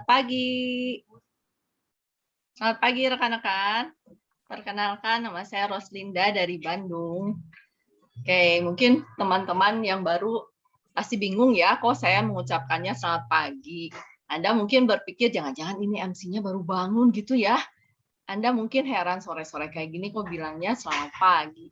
Pagi. Selamat pagi rekan-rekan. Perkenalkan nama saya Roslinda dari Bandung. Oke, mungkin teman-teman yang baru pasti bingung ya, kok saya mengucapkannya selamat pagi. Anda mungkin berpikir jangan-jangan ini MC-nya baru bangun gitu ya. Anda mungkin heran sore-sore kayak gini kok bilangnya selamat pagi.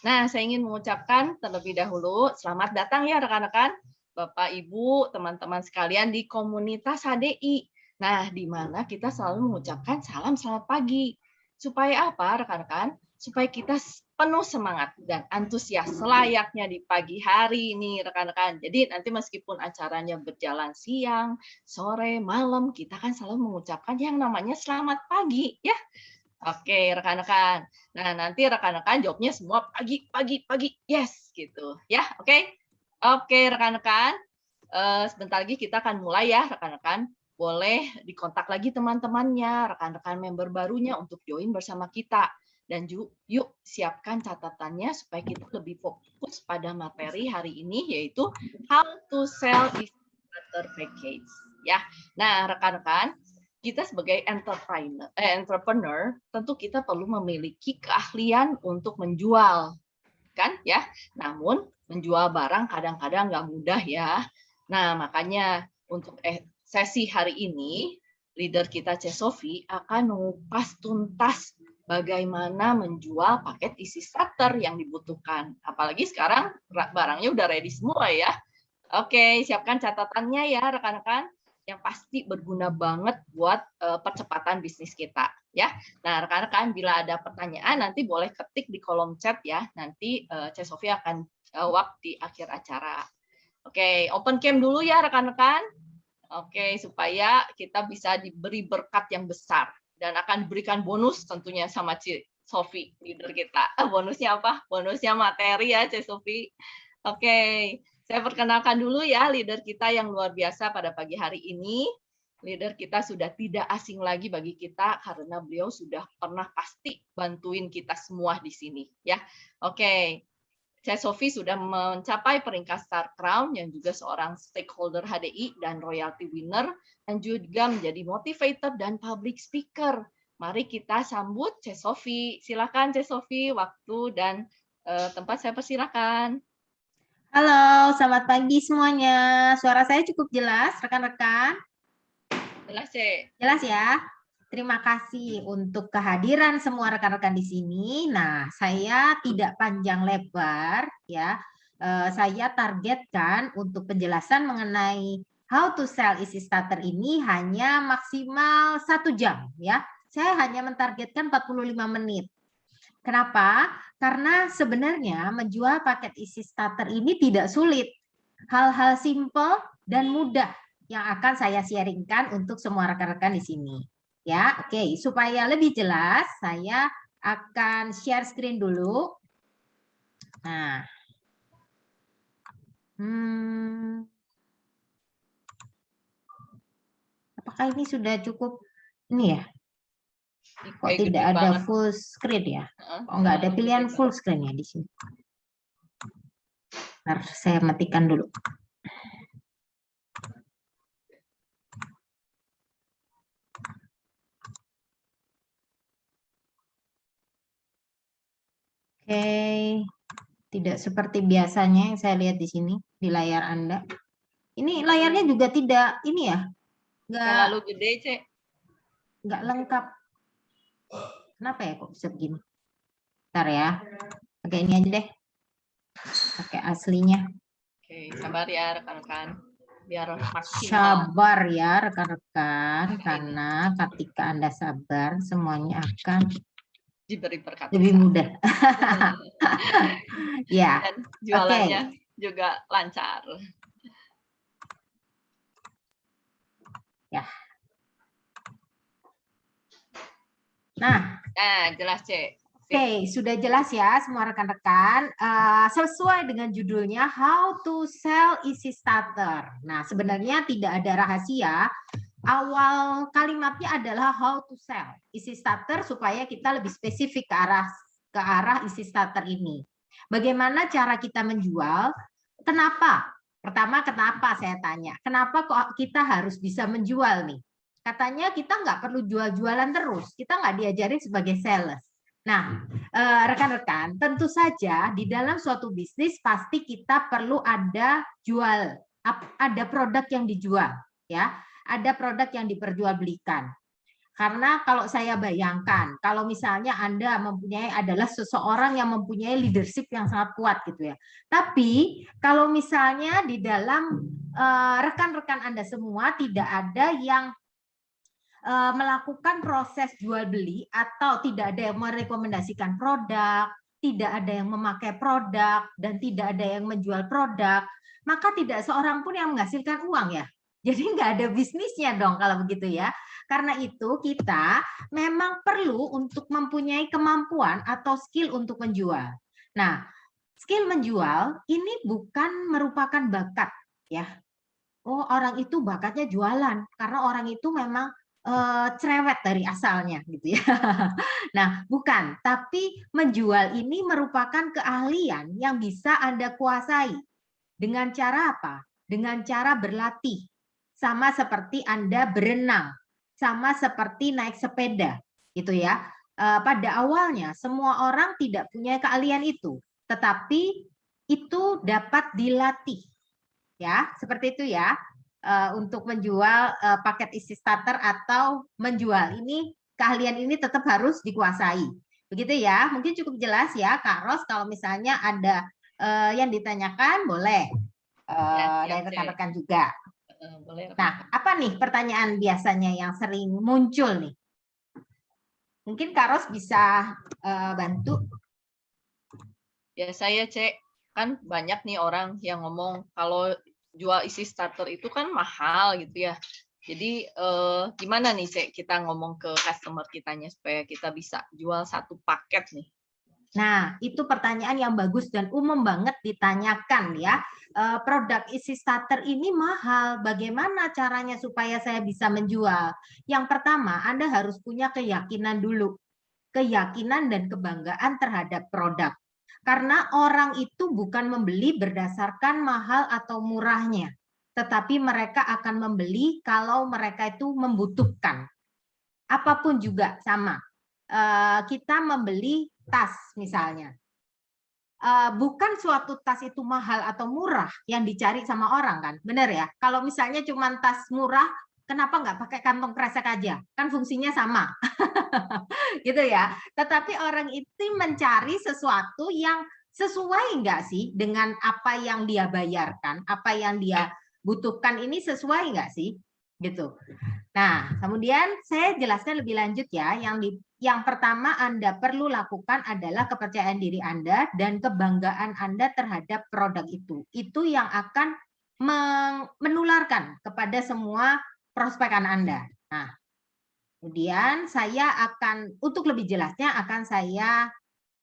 Nah, saya ingin mengucapkan terlebih dahulu selamat datang ya rekan-rekan, Bapak, Ibu, teman-teman sekalian di komunitas HDI. Nah, di mana kita selalu mengucapkan salam selamat pagi. Supaya apa, rekan-rekan? Supaya kita penuh semangat dan antusias selayaknya di pagi hari ini, rekan-rekan. Jadi nanti meskipun acaranya berjalan siang, sore, malam, kita kan selalu mengucapkan yang namanya selamat pagi, ya. Oke, rekan-rekan. Nah, nanti rekan-rekan jawabnya semua pagi, pagi, pagi. Yes, gitu. Ya, oke? Oke, rekan-rekan. Sebentar lagi kita akan mulai ya, rekan-rekan. Boleh dikontak lagi teman-temannya, rekan-rekan member barunya untuk join bersama kita. Dan yuk siapkan catatannya supaya kita lebih fokus pada materi hari ini, yaitu how to sell starter package. Ya, nah rekan-rekan, kita sebagai entrepreneur, tentu kita perlu memiliki keahlian untuk menjual, kan ya. Namun menjual barang kadang-kadang nggak mudah ya. Nah makanya untuk sesi hari ini, leader kita Sophie akan mengupas tuntas bagaimana menjual paket isi starter yang dibutuhkan. Apalagi sekarang barangnya udah ready semua ya. Oke, siapkan catatannya ya rekan-rekan, yang pasti berguna banget buat percepatan bisnis kita ya. Nah, rekan-rekan bila ada pertanyaan nanti boleh ketik di kolom chat ya. Nanti Sofia akan jawab di akhir acara. Oke, open cam dulu ya rekan-rekan. Oke, supaya kita bisa diberi berkat yang besar dan akan diberikan bonus tentunya sama Sophie, leader kita. Bonusnya apa? Bonusnya materi ya, Sophie. Oke, saya perkenalkan dulu ya leader kita yang luar biasa pada pagi hari ini. Leader kita sudah tidak asing lagi bagi kita karena beliau sudah pernah pasti bantuin kita semua di sini ya. Oke. Saya Sophie sudah mencapai peringkat Star Crown yang juga seorang stakeholder HDI dan royalty winner dan juga menjadi motivator dan public speaker. Mari kita sambut Cek Sophie. Silakan Cek Sophie, waktu dan tempat saya persilakan. Halo, selamat pagi semuanya. Suara saya cukup jelas, rekan-rekan? Jelas, Cek. Jelas ya. Terima kasih untuk kehadiran semua rekan-rekan di sini. Nah, saya tidak panjang lebar ya. Saya targetkan untuk penjelasan mengenai how to sell easy starter ini hanya maksimal 1 jam ya. Saya hanya mentargetkan 45 menit. Kenapa? Karena sebenarnya menjual paket isi starter ini tidak sulit. Hal-hal simple dan mudah yang akan saya sharingkan untuk semua rekan-rekan di sini. Ya, oke. Supaya lebih jelas, saya akan share screen dulu. Nah, apakah ini sudah cukup ini ya? Kok tidak ada full screen ya? Kok nggak ada pilihan full screen ya di sini? Ntar saya matikan dulu. Oke, tidak seperti biasanya yang saya lihat di sini di layar Anda. Ini layarnya juga tidak ini ya? Nggak terlalu gede, Cek. Nggak lengkap. Kenapa ya kok bisa begini? Bentar ya. Pakai ini aja deh. Pakai aslinya. Oke, sabar ya rekan-rekan. Biar maksimal. Sabar ya rekan-rekan, karena ketika Anda sabar, semuanya akan diberi berkat lebih mudah. Ya. Dan jualannya juga lancar. Ya. Nah, jelas, Cek. Oke, sudah jelas ya semua rekan-rekan. Sesuai dengan judulnya How to Sell Easy Starter. Nah, sebenarnya tidak ada rahasia. Awal kalimatnya adalah how to sell easy starter supaya kita lebih spesifik ke arah easy starter ini. Bagaimana cara kita menjual? Kenapa? Pertama, kenapa saya tanya? Kenapa kok kita harus bisa menjual nih? Katanya kita nggak perlu jual-jualan terus, kita nggak diajarin sebagai sales. Nah, rekan-rekan, tentu saja di dalam suatu bisnis pasti kita perlu ada produk yang dijual, ya, ada produk yang diperjualbelikan. Karena kalau saya bayangkan, kalau misalnya Anda adalah seseorang yang mempunyai leadership yang sangat kuat gitu ya. Tapi kalau misalnya di dalam rekan-rekan Anda semua tidak ada yang melakukan proses jual beli atau tidak ada yang merekomendasikan produk, tidak ada yang memakai produk, dan tidak ada yang menjual produk, maka tidak seorang pun yang menghasilkan uang ya. Jadi nggak ada bisnisnya dong kalau begitu ya. Karena itu kita memang perlu untuk mempunyai kemampuan atau skill untuk menjual. Nah, skill menjual ini bukan merupakan bakat ya. Oh, orang itu bakatnya jualan karena orang itu memang cerewet dari asalnya gitu ya. Nah, bukan, tapi menjual ini merupakan keahlian yang bisa Anda kuasai. Dengan cara apa? Dengan cara berlatih. Sama seperti Anda berenang, sama seperti naik sepeda, gitu ya. Pada awalnya semua orang tidak punya keahlian itu, tetapi itu dapat dilatih. Ya, seperti itu ya. Untuk menjual paket isi starter atau menjual ini keahlian ini tetap harus dikuasai. Begitu ya. Mungkin cukup jelas ya, Kak Ros, kalau misalnya ada yang ditanyakan boleh dari rekan-rekan juga. Boleh. Nah, apa nih pertanyaan biasanya yang sering muncul nih? Mungkin Kak Ros bisa bantu. Ya saya cek, kan banyak nih orang yang ngomong kalau jual isi starter itu kan mahal gitu ya. Jadi gimana nih Cek kita ngomong ke customer kitanya supaya kita bisa jual satu paket nih? Nah, itu pertanyaan yang bagus dan umum banget ditanyakan ya. Produk isi starter ini mahal, bagaimana caranya supaya saya bisa menjual? Yang pertama, Anda harus punya keyakinan dulu. Keyakinan dan kebanggaan terhadap produk. Karena orang itu bukan membeli berdasarkan mahal atau murahnya, tetapi mereka akan membeli kalau mereka itu membutuhkan. Apapun juga sama. Kita membeli tas misalnya. Bukan suatu tas itu mahal atau murah yang dicari sama orang kan, benar ya? Kalau misalnya cuma tas murah, kenapa nggak pakai kantong kresek aja? Kan fungsinya sama. Gitu ya. Tetapi orang itu mencari sesuatu yang sesuai nggak sih dengan apa yang dia bayarkan, apa yang dia butuhkan ini sesuai nggak sih? Gitu. Nah, kemudian saya jelaskan lebih lanjut ya. Yang pertama Anda perlu lakukan adalah kepercayaan diri Anda dan kebanggaan Anda terhadap produk itu. Itu yang akan menularkan kepada semua prospekan Anda. Nah, kemudian saya akan, untuk lebih jelasnya akan saya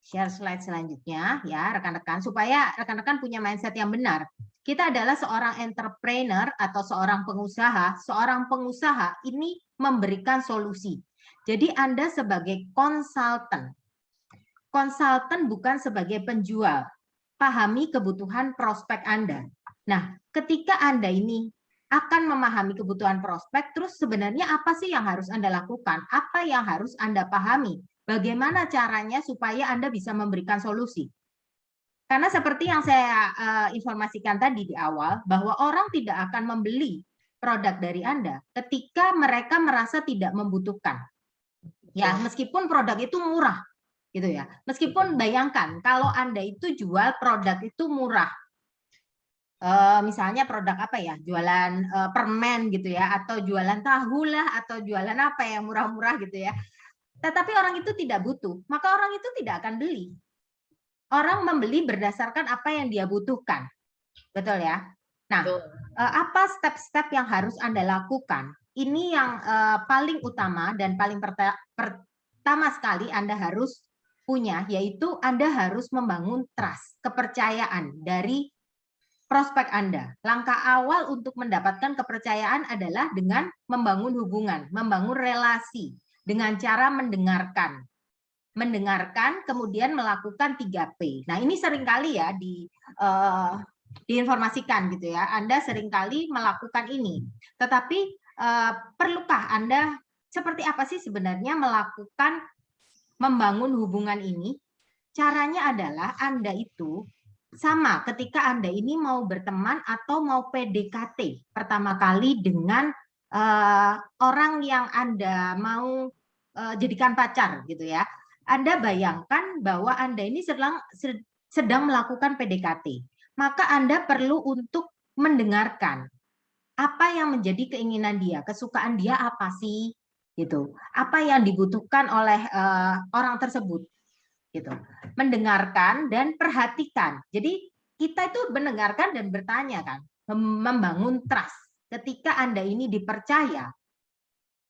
share slide selanjutnya ya rekan-rekan, supaya rekan-rekan punya mindset yang benar. Kita adalah seorang entrepreneur atau seorang pengusaha. Seorang pengusaha ini memberikan solusi. Jadi Anda sebagai konsultan. Konsultan bukan sebagai penjual. Pahami kebutuhan prospek Anda. Nah, ketika Anda ini akan memahami kebutuhan prospek, terus sebenarnya apa sih yang harus Anda lakukan? Apa yang harus Anda pahami? Bagaimana caranya supaya Anda bisa memberikan solusi? Karena seperti yang saya informasikan tadi di awal, bahwa orang tidak akan membeli produk dari Anda ketika mereka merasa tidak membutuhkan. Ya, meskipun produk itu murah, gitu ya. Meskipun bayangkan kalau Anda itu jual produk itu murah, misalnya produk apa ya, jualan permen gitu ya, atau jualan tahu lah, atau jualan apa yang murah-murah gitu ya. Tetapi orang itu tidak butuh, maka orang itu tidak akan beli. Orang membeli berdasarkan apa yang dia butuhkan, betul ya. Nah, apa step-step yang harus Anda lakukan? Ini yang paling utama dan paling pertama sekali Anda harus punya, yaitu Anda harus membangun trust, kepercayaan dari prospek Anda. Langkah awal untuk mendapatkan kepercayaan adalah dengan membangun hubungan, membangun relasi dengan cara mendengarkan. Mendengarkan, kemudian melakukan 3P. Nah, ini seringkali ya diinformasikan gitu ya. Anda seringkali melakukan ini. Tetapi perlukah Anda seperti apa sih sebenarnya membangun hubungan ini? Caranya adalah Anda itu sama ketika Anda ini mau berteman atau mau PDKT pertama kali dengan orang yang Anda mau jadikan pacar gitu ya. Anda bayangkan bahwa Anda ini sedang melakukan PDKT. Maka Anda perlu untuk mendengarkan apa yang menjadi keinginan dia, kesukaan dia apa sih, gitu. Apa yang dibutuhkan oleh orang tersebut, gitu. Mendengarkan dan perhatikan. Jadi kita itu mendengarkan dan bertanya kan, membangun trust. Ketika Anda ini dipercaya,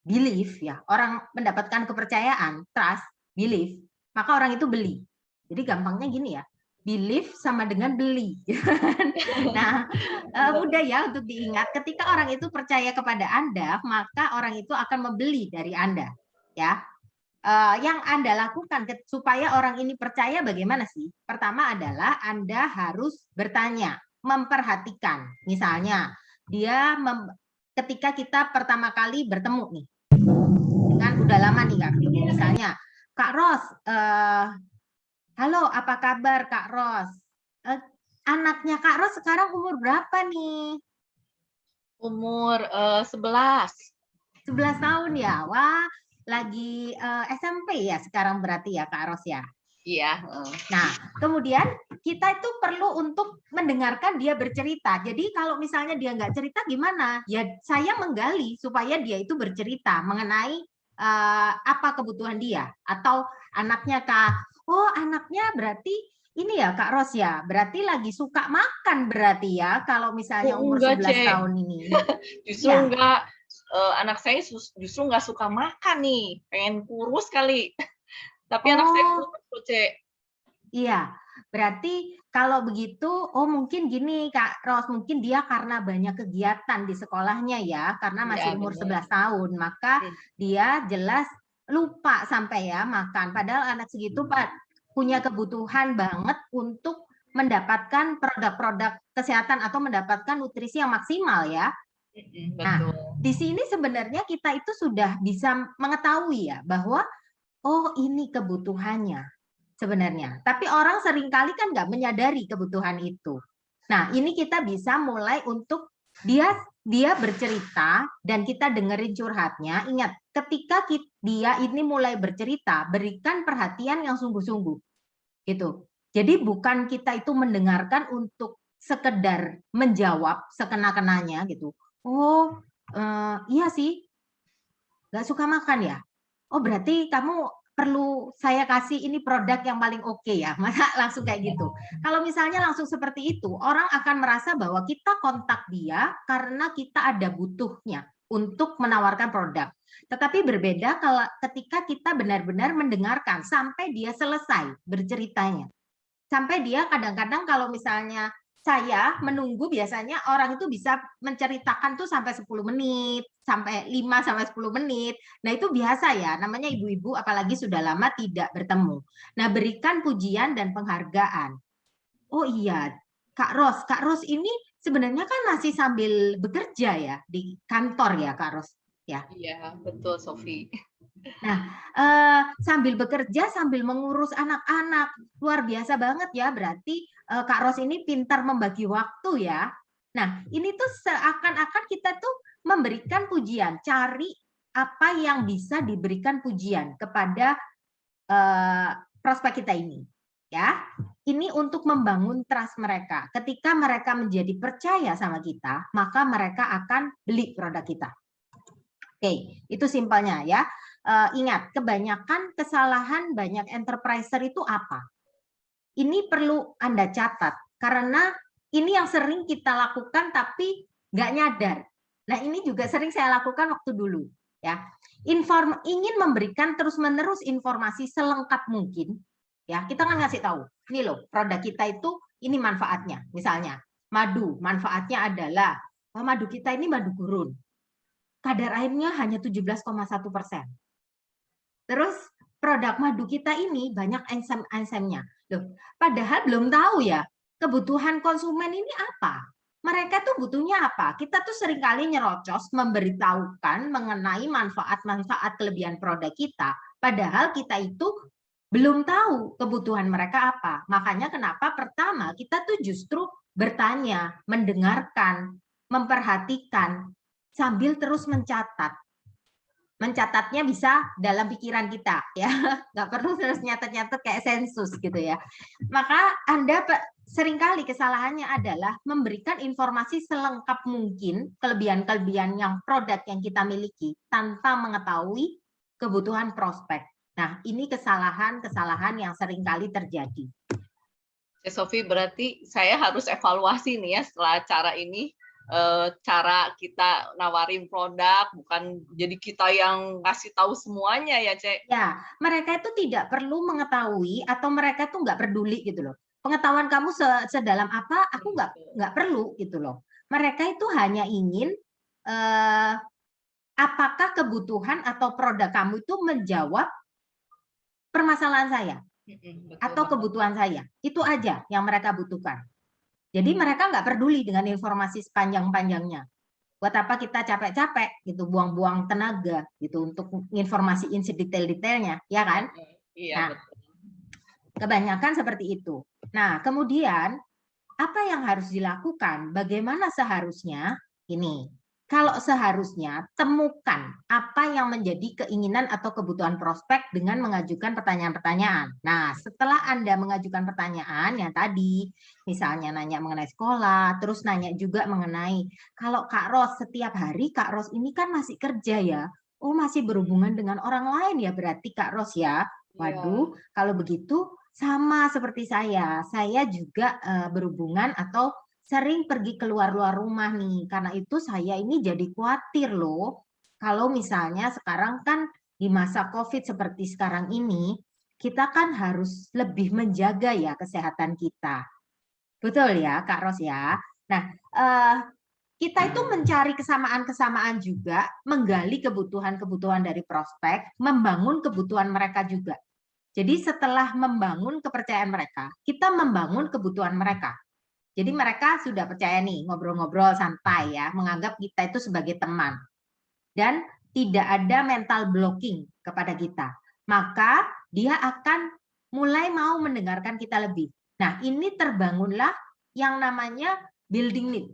belief ya, orang mendapatkan kepercayaan, trust, belief, maka orang itu beli. Jadi gampangnya gini ya, belief sama dengan beli. Nah, mudah ya untuk diingat. Ketika orang itu percaya kepada Anda, maka orang itu akan membeli dari Anda. Ya, yang Anda lakukan supaya orang ini percaya bagaimana sih? Pertama adalah Anda harus bertanya, memperhatikan. Misalnya, ketika kita pertama kali bertemu nih, kan udah lama nih Kak ketemu, misalnya, Kak Ros, halo apa kabar Kak Ros? Anaknya Kak Ros sekarang umur berapa nih? Umur 11. 11 tahun ya? Wah, lagi SMP ya sekarang berarti ya Kak Ros ya? Iya. Nah, kemudian kita itu perlu untuk mendengarkan dia bercerita. Jadi kalau misalnya dia nggak cerita gimana? Ya saya menggali supaya dia itu bercerita mengenai apa kebutuhan dia. Atau anaknya Kak, oh anaknya berarti ini ya Kak Ros ya, berarti lagi suka makan berarti ya kalau misalnya umur Enggak, 11 Cek. tahun ini. Justru Ya. enggak. Anak saya justru nggak suka makan nih, pengen kurus kali. Tapi anak saya kurus kok, Cek. Iya, berarti kalau begitu, oh mungkin gini Kak Ros, mungkin dia karena banyak kegiatan di sekolahnya ya, karena masih Iya, umur benar. 11 tahun, maka dia jelas lupa sampai ya makan. Padahal anak segitu Pak punya kebutuhan banget untuk mendapatkan produk-produk kesehatan atau mendapatkan nutrisi yang maksimal ya. Nah, Betul. di sini sebenarnya kita itu sudah bisa mengetahui ya bahwa oh ini kebutuhannya sebenarnya. Tapi orang seringkali kan nggak menyadari kebutuhan itu. Nah, ini kita bisa mulai untuk dia bercerita dan kita dengerin curhatnya. Ingat, ketika dia ini mulai bercerita, berikan perhatian yang sungguh-sungguh. Gitu. Jadi bukan kita itu mendengarkan untuk sekedar menjawab sekena-kenanya gitu. Oh, iya sih, nggak suka makan ya? Oh, berarti kamu perlu saya kasih ini produk yang paling oke ya. Masa langsung kayak gitu. Kalau misalnya langsung seperti itu, orang akan merasa bahwa kita kontak dia karena kita ada butuhnya untuk menawarkan produk. Tetapi berbeda kalau ketika kita benar-benar mendengarkan sampai dia selesai berceritanya. Sampai dia kadang-kadang kalau misalnya saya menunggu biasanya orang itu bisa menceritakan tuh sampai 10 menit, sampai 5 sampai 10 menit. Nah, itu biasa ya, namanya ibu-ibu apalagi sudah lama tidak bertemu. Nah, berikan pujian dan penghargaan. Oh iya, Kak Ros ini sebenarnya kan masih sambil bekerja ya di kantor ya, Kak Ros ya. Iya, betul Sofi. Nah, sambil bekerja, sambil mengurus anak-anak, luar biasa banget ya. Berarti Kak Ros ini pintar membagi waktu ya. Nah, ini tuh seakan-akan kita tuh memberikan pujian, cari apa yang bisa diberikan pujian kepada prospek kita ini. Ya, ini untuk membangun trust mereka. Ketika mereka menjadi percaya sama kita, maka mereka akan beli produk kita. Oke, itu simpelnya ya. Ingat, kebanyakan kesalahan banyak enterpriser itu apa? Ini perlu Anda catat, karena ini yang sering kita lakukan tapi nggak nyadar. Nah, ini juga sering saya lakukan waktu dulu. Ya, ingin memberikan terus-menerus informasi selengkap mungkin. Ya, kita kan ngasih tahu, ini loh produk kita itu ini manfaatnya. Misalnya, madu, manfaatnya adalah madu kita ini madu gurun. Kadar airnya hanya 17,1%. Terus produk madu kita ini banyak enzim-enzimnya. Loh, padahal belum tahu ya kebutuhan konsumen ini apa. mereka tuh butuhnya apa? Kita tuh seringkali nyerocos memberitahukan mengenai manfaat-manfaat kelebihan produk kita, padahal kita itu belum tahu kebutuhan mereka apa. Makanya kenapa pertama kita tuh justru bertanya, mendengarkan, memperhatikan, sambil terus mencatat. Mencatatnya bisa dalam pikiran kita, ya, nggak perlu terus nyatet-nyatet kayak sensus gitu ya. Maka Anda seringkali kesalahannya adalah memberikan informasi selengkap mungkin kelebihan-kelebihan yang produk yang kita miliki tanpa mengetahui kebutuhan prospek. Nah, ini kesalahan-kesalahan yang seringkali terjadi. Sofi, berarti saya harus evaluasi nih ya setelah cara ini, cara kita nawarin produk, bukan jadi kita yang ngasih tahu semuanya ya, Cek. Ya, mereka itu tidak perlu mengetahui atau mereka tuh nggak peduli gitu loh. Pengetahuan kamu sedalam apa, aku nggak perlu gitu loh. Mereka itu hanya ingin apakah kebutuhan atau produk kamu itu menjawab permasalahan saya atau kebutuhan saya. Itu aja yang mereka butuhkan. Jadi mereka nggak peduli dengan informasi sepanjang-panjangnya. Buat apa kita capek-capek gitu, buang-buang tenaga gitu untuk informasiin sedetail-detailnya, ya kan? Iya, Nah, betul. kebanyakan seperti itu. Nah, kemudian apa yang harus dilakukan? Bagaimana seharusnya? Ini, kalau seharusnya temukan apa yang menjadi keinginan atau kebutuhan prospek dengan mengajukan pertanyaan-pertanyaan. Nah, setelah Anda mengajukan pertanyaan yang tadi, misalnya nanya mengenai sekolah, terus nanya juga mengenai, kalau Kak Ros setiap hari, Kak Ros ini kan masih kerja ya, oh masih berhubungan dengan orang lain ya berarti Kak Ros ya. Waduh, kalau begitu sama seperti saya juga berhubungan atau sering pergi keluar luar rumah nih. Karena itu saya ini jadi khawatir loh. Kalau misalnya sekarang kan di masa COVID seperti sekarang ini, kita kan harus lebih menjaga ya kesehatan kita. Betul ya, Kak Ros ya. Nah, kita itu mencari kesamaan-kesamaan juga, menggali kebutuhan-kebutuhan dari prospek, membangun kebutuhan mereka juga. Jadi setelah membangun kepercayaan mereka, kita membangun kebutuhan mereka. Jadi mereka sudah percaya nih, ngobrol-ngobrol santai ya, menganggap kita itu sebagai teman. Dan tidak ada mental blocking kepada kita. Maka dia akan mulai mau mendengarkan kita lebih. Nah, ini terbangunlah yang namanya building need.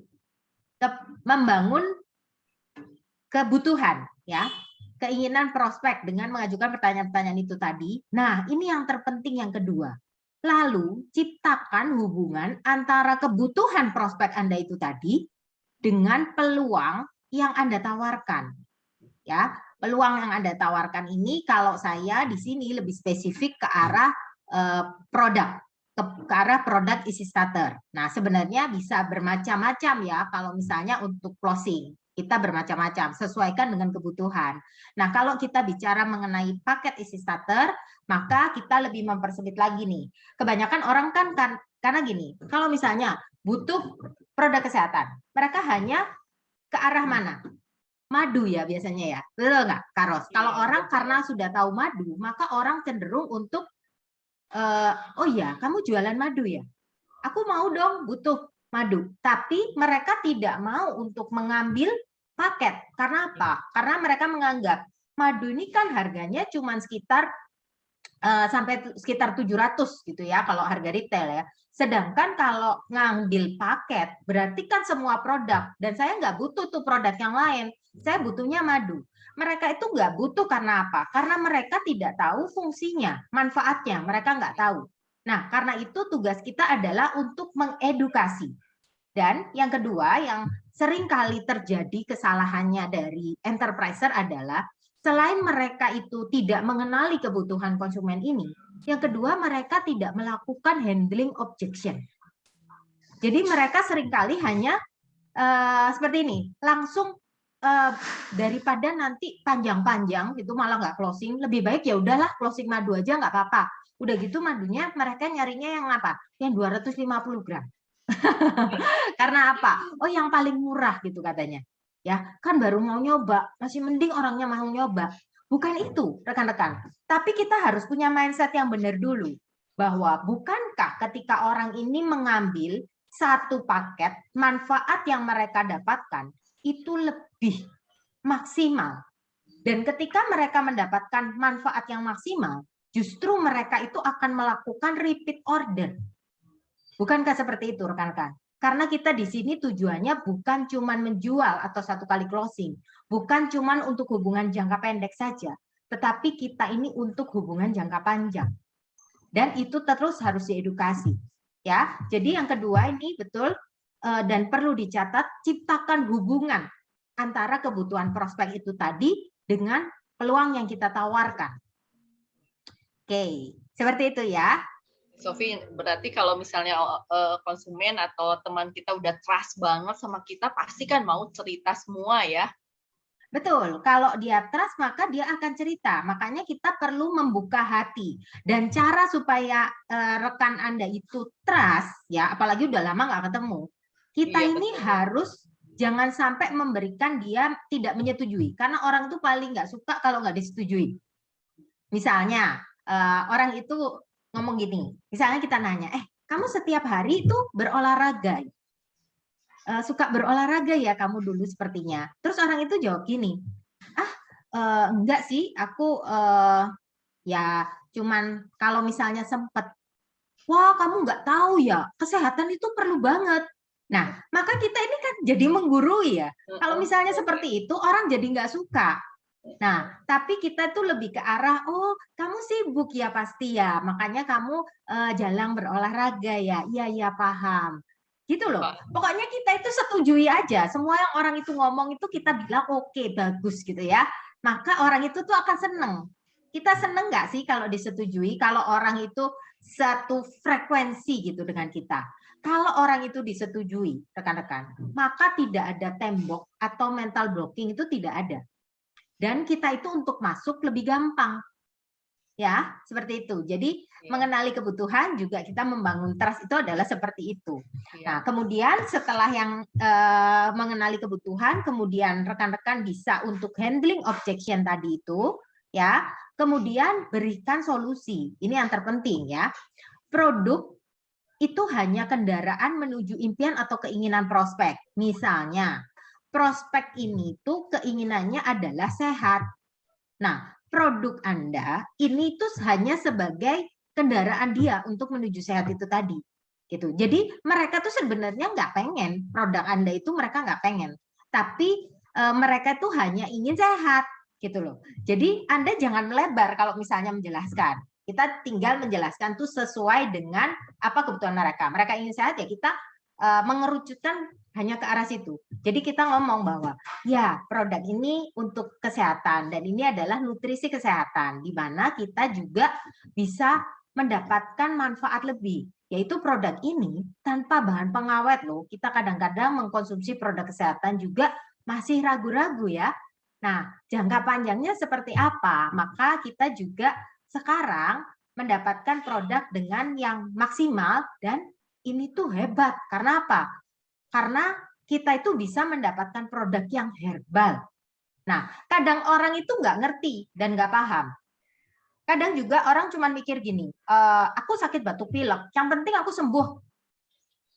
Membangun kebutuhan ya, keinginan prospek dengan mengajukan pertanyaan-pertanyaan itu tadi. Nah, ini yang terpenting yang kedua. Lalu ciptakan hubungan antara kebutuhan prospek Anda itu tadi dengan peluang yang Anda tawarkan. Ya, peluang yang Anda tawarkan ini kalau saya di sini lebih spesifik ke arah produk, ke arah produk isi starter. Nah, sebenarnya bisa bermacam-macam ya kalau misalnya untuk closing. Kita bermacam-macam, sesuaikan dengan kebutuhan. Nah, kalau kita bicara mengenai paket isi starter, maka kita lebih mempersempit lagi nih. Kebanyakan orang kan karena gini, kalau misalnya butuh produk kesehatan, mereka hanya ke arah mana? Madu ya biasanya ya, betul nggak, Karos? Kalau orang karena sudah tahu madu, maka orang cenderung untuk, oh ya, kamu jualan madu ya? Aku mau dong, butuh madu. Tapi mereka tidak mau untuk mengambil paket. Karena apa? Karena mereka menganggap madu ini kan harganya cuma sekitar sampai sekitar 700 gitu ya kalau harga retail ya. Sedangkan kalau ngambil paket berarti kan semua produk dan saya nggak butuh tuh produk yang lain. Saya butuhnya madu. Mereka itu nggak butuh karena apa? Karena mereka tidak tahu fungsinya, manfaatnya, mereka nggak tahu. Nah, karena itu tugas kita adalah untuk mengedukasi. Dan yang kedua yang sering kali terjadi kesalahannya dari enterpriser adalah selain mereka itu tidak mengenali kebutuhan konsumen ini, yang kedua mereka tidak melakukan handling objection. Jadi mereka seringkali hanya seperti ini, langsung daripada nanti panjang-panjang itu malah nggak closing, lebih baik ya udahlah closing madu aja nggak apa-apa. Udah gitu madunya mereka nyarinya yang apa? Yang 250 gram. Karena apa? Oh yang paling murah gitu katanya. Ya kan baru mau nyoba, masih mending orangnya mau nyoba. Bukan itu rekan-rekan. Tapi kita harus punya mindset yang benar dulu. Bahwa bukankah ketika orang ini mengambil satu paket, manfaat yang mereka dapatkan itu lebih maksimal. Dan ketika mereka mendapatkan manfaat yang maksimal, justru mereka itu akan melakukan repeat order. Bukankah seperti itu, rekan-rekan? Karena kita di sini tujuannya bukan cuma menjual atau satu kali closing, bukan cuma untuk hubungan jangka pendek saja, tetapi kita ini untuk hubungan jangka panjang. Dan itu terus harus diedukasi. Ya, jadi yang kedua ini betul dan perlu dicatat, ciptakan hubungan antara kebutuhan prospek itu tadi dengan peluang yang kita tawarkan. Oke, seperti itu ya. Sofi, berarti kalau misalnya konsumen atau teman kita udah trust banget sama kita, pasti kan mau cerita semua ya. Betul, kalau dia trust maka dia akan cerita. Makanya kita perlu membuka hati. Dan cara supaya rekan Anda itu trust, ya apalagi udah lama nggak ketemu, kita ini harus jangan sampai memberikan dia tidak menyetujui. Karena orang itu paling nggak suka kalau nggak disetujui. Misalnya, orang itu ngomong gini, misalnya kita nanya, kamu setiap hari itu berolahraga? Suka berolahraga ya kamu dulu sepertinya. Terus orang itu jawab gini, enggak sih, aku ya cuman kalau misalnya sempet. Wah, kamu nggak tahu ya, kesehatan itu perlu banget. Nah, maka kita ini kan jadi menggurui ya. Kalau misalnya seperti itu, orang jadi nggak suka. Nah, tapi kita tuh lebih ke arah, oh kamu sibuk ya pasti ya, makanya kamu jarang berolahraga ya. Iya, paham. Gitu loh. Pokoknya kita itu setujui aja. Semua yang orang itu ngomong itu kita bilang oke, bagus gitu ya. Maka orang itu tuh akan seneng. Kita seneng nggak sih kalau disetujui? Kalau orang itu satu frekuensi gitu dengan kita. Kalau orang itu disetujui, rekan-rekan, maka tidak ada tembok atau mental blocking itu tidak ada. Dan kita itu untuk masuk lebih gampang. Ya, seperti itu. Jadi mengenali kebutuhan juga kita membangun trust itu adalah seperti itu. Nah, kemudian setelah yang mengenali kebutuhan, kemudian rekan-rekan bisa untuk handling objection tadi itu, ya. Kemudian berikan solusi. Ini yang terpenting ya. Produk itu hanya kendaraan menuju impian atau keinginan prospek. Misalnya, prospek ini tuh keinginannya adalah sehat. Nah, produk Anda ini tuh hanya sebagai kendaraan dia untuk menuju sehat itu tadi. Gitu. Jadi mereka tuh sebenarnya nggak pengen produk Anda itu, mereka nggak pengen. Tapi mereka tuh hanya ingin sehat gitu loh. Jadi Anda jangan melebar kalau misalnya menjelaskan. Kita tinggal menjelaskan tuh sesuai dengan apa kebutuhan mereka. Mereka ingin sehat ya kita mengerucutkan hanya ke arah situ. Jadi kita ngomong bahwa ya produk ini untuk kesehatan dan ini adalah nutrisi kesehatan di mana kita juga bisa mendapatkan manfaat lebih, yaitu produk ini tanpa bahan pengawet loh. Kita kadang-kadang mengkonsumsi produk kesehatan juga masih ragu-ragu ya. Nah, jangka panjangnya seperti apa? Maka kita juga sekarang mendapatkan produk dengan yang maksimal dan ini tuh hebat. Karena apa? Karena kita itu bisa mendapatkan produk yang herbal. Nah, kadang orang itu nggak ngerti dan nggak paham. Kadang juga orang cuma mikir gini, aku sakit batuk pilek, yang penting aku sembuh.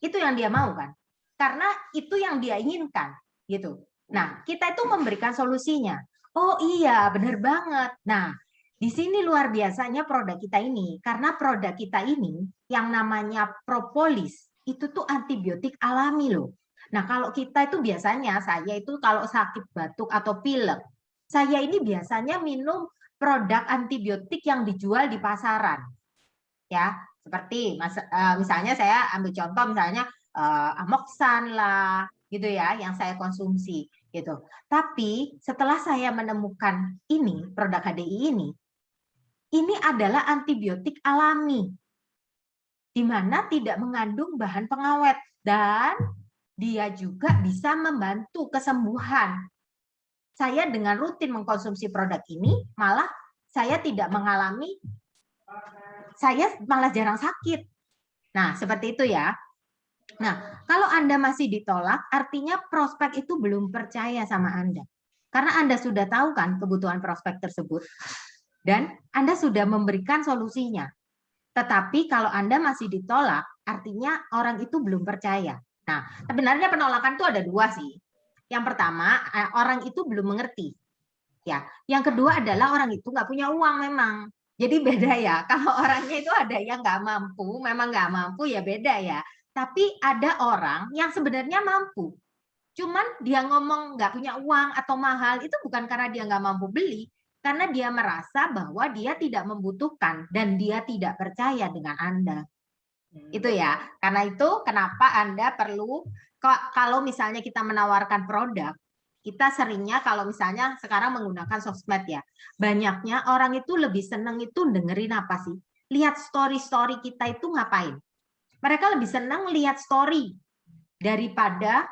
Itu yang dia mau kan? Karena itu yang dia inginkan, gitu. Nah, kita itu memberikan solusinya. Oh iya, benar banget. Nah, di sini luar biasanya produk kita ini, karena produk kita ini yang namanya propolis, itu tuh antibiotik alami loh. Nah, kalau kita itu biasanya, saya itu kalau sakit batuk atau pilek, saya ini biasanya minum produk antibiotik yang dijual di pasaran. Ya, seperti misalnya saya ambil contoh misalnya Amoxan lah, gitu ya, yang saya konsumsi gitu. Tapi setelah saya menemukan ini, produk HDI ini adalah antibiotik alami, di mana tidak mengandung bahan pengawet dan dia juga bisa membantu kesembuhan. Saya dengan rutin mengkonsumsi produk ini, malah saya tidak mengalami, saya malah jarang sakit. Nah, seperti itu ya. Nah, kalau Anda masih ditolak, artinya prospek itu belum percaya sama Anda. Karena Anda sudah tahu kan kebutuhan prospek tersebut. Dan Anda sudah memberikan solusinya. Tetapi kalau Anda masih ditolak, artinya orang itu belum percaya. Nah, sebenarnya penolakan itu ada dua sih. Yang pertama, orang itu belum mengerti. Ya, yang kedua adalah orang itu nggak punya uang memang. Jadi beda ya. Kalau orangnya itu ada yang nggak mampu, memang nggak mampu ya beda ya. Tapi ada orang yang sebenarnya mampu. Cuman dia ngomong nggak punya uang atau mahal itu bukan karena dia nggak mampu beli, karena dia merasa bahwa dia tidak membutuhkan dan dia tidak percaya dengan Anda. Itu ya. Karena itu kenapa Anda perlu kalau misalnya kita menawarkan produk, kita seringnya kalau misalnya sekarang menggunakan sosmed ya, banyaknya orang itu lebih seneng itu dengerin apa sih? Lihat story-story kita itu ngapain? Mereka lebih senang lihat story daripada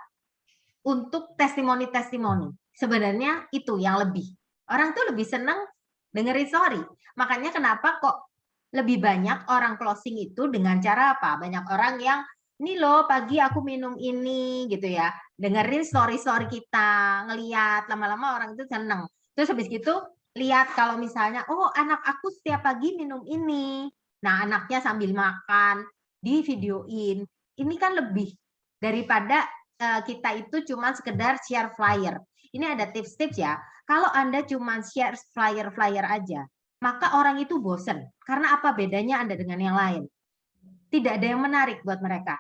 untuk testimoni-testimoni. Sebenarnya itu yang lebih. Orang tuh lebih senang dengerin story. Makanya kenapa kok lebih banyak orang closing itu dengan cara apa? Banyak orang yang ini loh pagi aku minum ini gitu ya. Dengerin story-story kita, ngeliat lama-lama orang itu seneng. Terus habis gitu lihat kalau misalnya oh anak aku setiap pagi minum ini. Nah, anaknya sambil makan di videoin. Ini kan lebih daripada kita itu cuma sekedar share flyer. Ini ada tips-tips ya. Kalau Anda cuma share flyer-flyer aja, maka orang itu bosen. Karena apa bedanya Anda dengan yang lain? Tidak ada yang menarik buat mereka.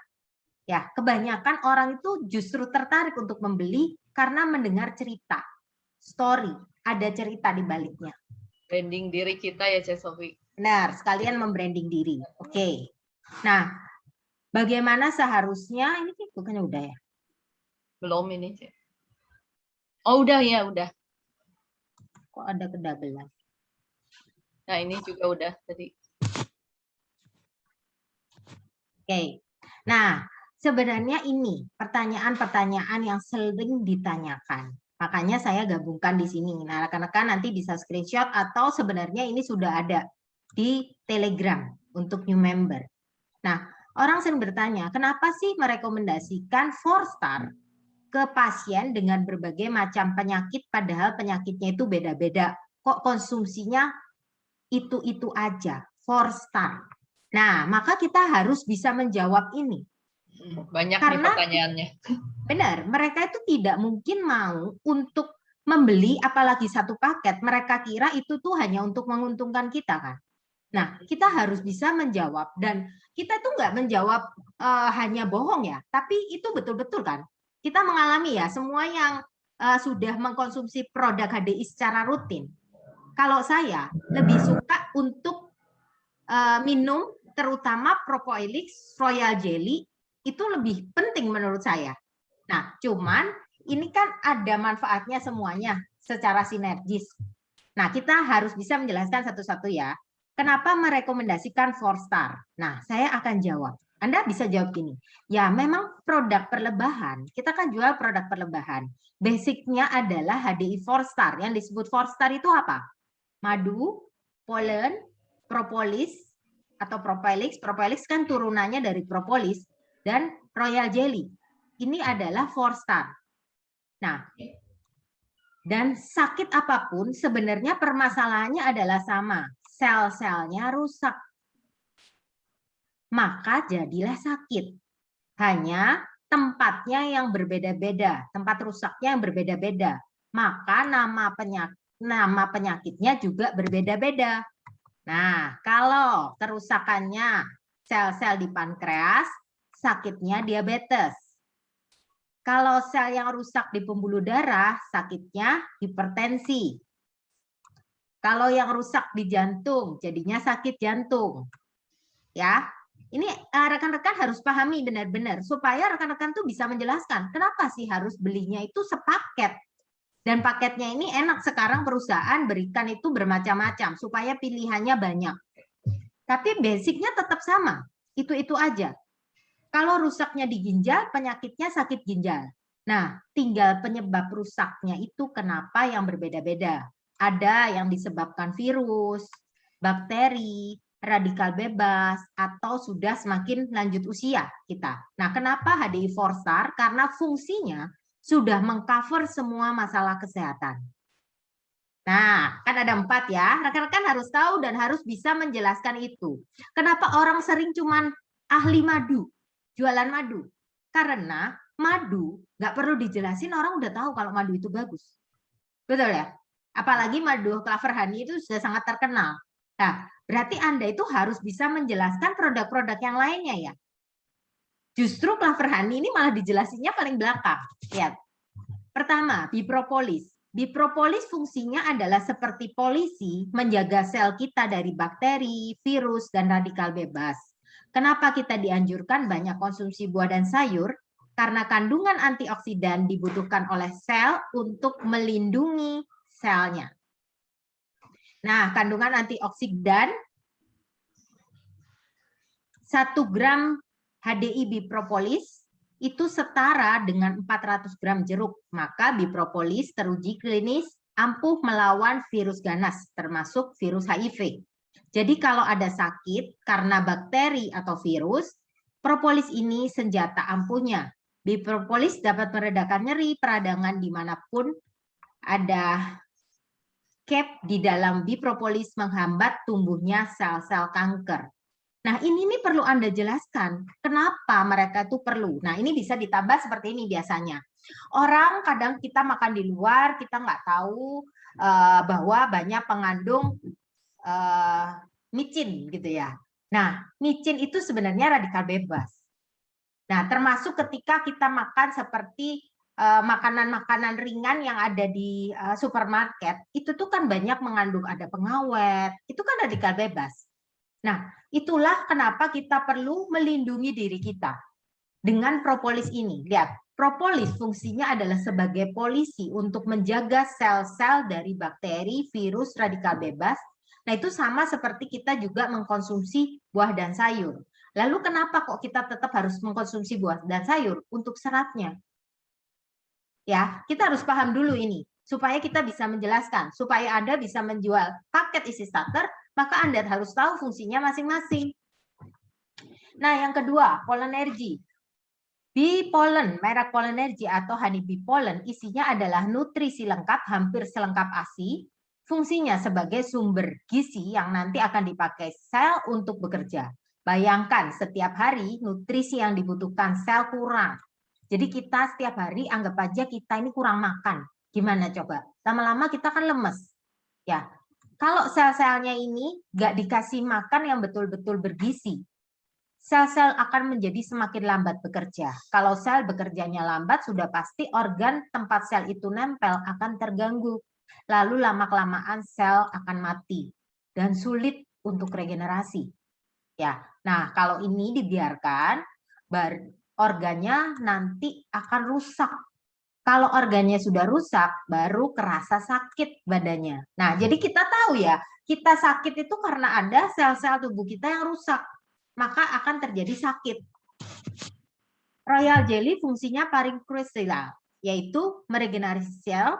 Ya, kebanyakan orang itu justru tertarik untuk membeli karena mendengar cerita, story, ada cerita di baliknya. Branding diri kita ya, Cek Sofi. Benar, sekalian membranding diri. Oke. Nah, bagaimana seharusnya ini bukannya udah ya? Belum ini, Cek. Oh, udah ya, udah. Kok ada kedabelan? Nah, ini juga udah tadi. Oke. Nah, sebenarnya ini pertanyaan-pertanyaan yang sering ditanyakan. Makanya saya gabungkan di sini. Nah, rekan-rekan nanti bisa screenshot atau sebenarnya ini sudah ada di Telegram untuk new member. Nah, orang sering bertanya, kenapa sih merekomendasikan 4-star ke pasien dengan berbagai macam penyakit padahal penyakitnya itu beda-beda? Kok konsumsinya itu-itu aja, 4-star? Nah, maka kita harus bisa menjawab ini. Banyak Karena, nih pertanyaannya. Benar, mereka itu tidak mungkin mau untuk membeli apalagi satu paket. Mereka kira itu tuh hanya untuk menguntungkan kita kan. Nah, kita harus bisa menjawab dan kita tuh nggak menjawab hanya bohong ya, tapi itu betul-betul kan. Kita mengalami ya semua yang sudah mengkonsumsi produk HDI secara rutin. Kalau saya lebih suka untuk minum terutama Propoilix Royal Jelly itu lebih penting menurut saya. Nah, cuman ini kan ada manfaatnya semuanya secara sinergis. Nah, kita harus bisa menjelaskan satu-satu ya. Kenapa merekomendasikan 4-star? Nah, saya akan jawab. Anda bisa jawab gini. Ya, memang produk perlebahan. Kita kan jual produk perlebahan. Basicnya adalah HDI 4-star. Yang disebut 4-star itu apa? Madu, polen, propolis, atau propolis. Propolis kan turunannya dari propolis. Dan royal jelly. Ini adalah 4-star. Nah, dan sakit apapun sebenarnya permasalahannya adalah sama. Sel-selnya rusak. Maka jadilah sakit. Hanya tempatnya yang berbeda-beda. Tempat rusaknya yang berbeda-beda. Maka nama penyakitnya juga berbeda-beda. Nah, kalau kerusakannya sel-sel di pankreas, sakitnya diabetes. Kalau sel yang rusak di pembuluh darah, sakitnya hipertensi. Kalau yang rusak di jantung, jadinya sakit jantung. Ya, ini rekan-rekan harus pahami benar-benar supaya rekan-rekan tuh bisa menjelaskan kenapa sih harus belinya itu sepaket. Dan paketnya ini enak sekarang perusahaan berikan itu bermacam-macam supaya pilihannya banyak. Tapi basicnya tetap sama, itu-itu aja. Kalau rusaknya di ginjal, penyakitnya sakit ginjal. Nah, tinggal penyebab rusaknya itu kenapa yang berbeda-beda. Ada yang disebabkan virus, bakteri, radikal bebas, atau sudah semakin lanjut usia kita. Nah, kenapa HDI 4-star? Karena fungsinya sudah mengcover semua masalah kesehatan. Nah, kan ada 4 ya. Rekan-rekan harus tahu dan harus bisa menjelaskan itu. Kenapa orang sering cuman ahli madu, jualan madu? Karena madu nggak perlu dijelasin, orang udah tahu kalau madu itu bagus. Betul ya? Apalagi madu Clover Honey itu sudah sangat terkenal. Nah, berarti Anda itu harus bisa menjelaskan produk-produk yang lainnya ya. Justru Clover Honey ini malah dijelasinnya paling belakang. Lihat. Pertama, bipropolis. Bipropolis fungsinya adalah seperti polisi menjaga sel kita dari bakteri, virus, dan radikal bebas. Kenapa kita dianjurkan banyak konsumsi buah dan sayur? Karena kandungan antioksidan dibutuhkan oleh sel untuk melindungi selnya. Nah, kandungan antioksidan 1 gram HDI bipropolis itu setara dengan 400 gram jeruk. Maka bipropolis teruji klinis ampuh melawan virus ganas, termasuk virus HIV. Jadi kalau ada sakit karena bakteri atau virus, propolis ini senjata ampuhnya. Bipropolis dapat meredakan nyeri, peradangan dimanapun ada cap di dalam bipropolis menghambat tumbuhnya sel-sel kanker. Nah, ini nih perlu Anda jelaskan. Kenapa mereka itu perlu? Nah, ini bisa ditambah seperti ini biasanya. Orang kadang kita makan di luar, kita nggak tahu bahwa banyak pengandung micin gitu ya. Nah, micin itu sebenarnya radikal bebas. Nah, termasuk ketika kita makan seperti makanan-makanan ringan yang ada di supermarket, itu tuh kan banyak mengandung ada pengawet, itu kan radikal bebas. Nah, itulah kenapa kita perlu melindungi diri kita dengan propolis ini. Lihat, propolis fungsinya adalah sebagai polisi untuk menjaga sel-sel dari bakteri, virus, radikal bebas. Nah, itu sama seperti kita juga mengkonsumsi buah dan sayur. Lalu kenapa kok kita tetap harus mengkonsumsi buah dan sayur? Untuk seratnya. Ya, kita harus paham dulu ini supaya kita bisa menjelaskan, supaya Anda bisa menjual paket isi starter, maka Anda harus tahu fungsinya masing-masing. Nah, yang kedua, Pollenergy. Bee pollen, merek Pollenergy atau honey bee pollen, isinya adalah nutrisi lengkap, hampir selengkap ASI, fungsinya sebagai sumber gizi yang nanti akan dipakai sel untuk bekerja. Bayangkan, setiap hari nutrisi yang dibutuhkan sel kurang. Jadi kita setiap hari anggap aja kita ini kurang makan. Gimana coba? Lama-lama kita kan lemes. Ya, kalau sel-selnya ini nggak dikasih makan yang betul-betul bergizi, sel-sel akan menjadi semakin lambat bekerja. Kalau sel bekerjanya lambat, sudah pasti organ tempat sel itu nempel akan terganggu. Lalu lama-kelamaan sel akan mati dan sulit untuk regenerasi. Ya, nah kalau ini dibiarkan, organnya nanti akan rusak. Kalau organnya sudah rusak, baru kerasa sakit badannya. Nah, jadi kita tahu ya, kita sakit itu karena ada sel-sel tubuh kita yang rusak. Maka akan terjadi sakit. Royal Jelly fungsinya parikrusial, yaitu meregenerasi sel.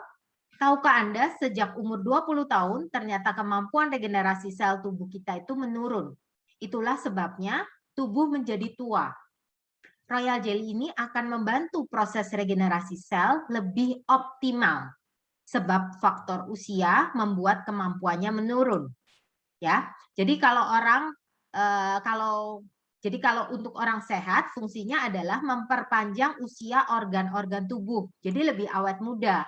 Tahukah Anda, sejak umur 20 tahun, ternyata kemampuan regenerasi sel tubuh kita itu menurun. Itulah sebabnya tubuh menjadi tua. Royal Jelly ini akan membantu proses regenerasi sel lebih optimal sebab faktor usia membuat kemampuannya menurun. Ya, jadi kalau untuk orang sehat fungsinya adalah memperpanjang usia organ-organ tubuh, jadi lebih awet muda.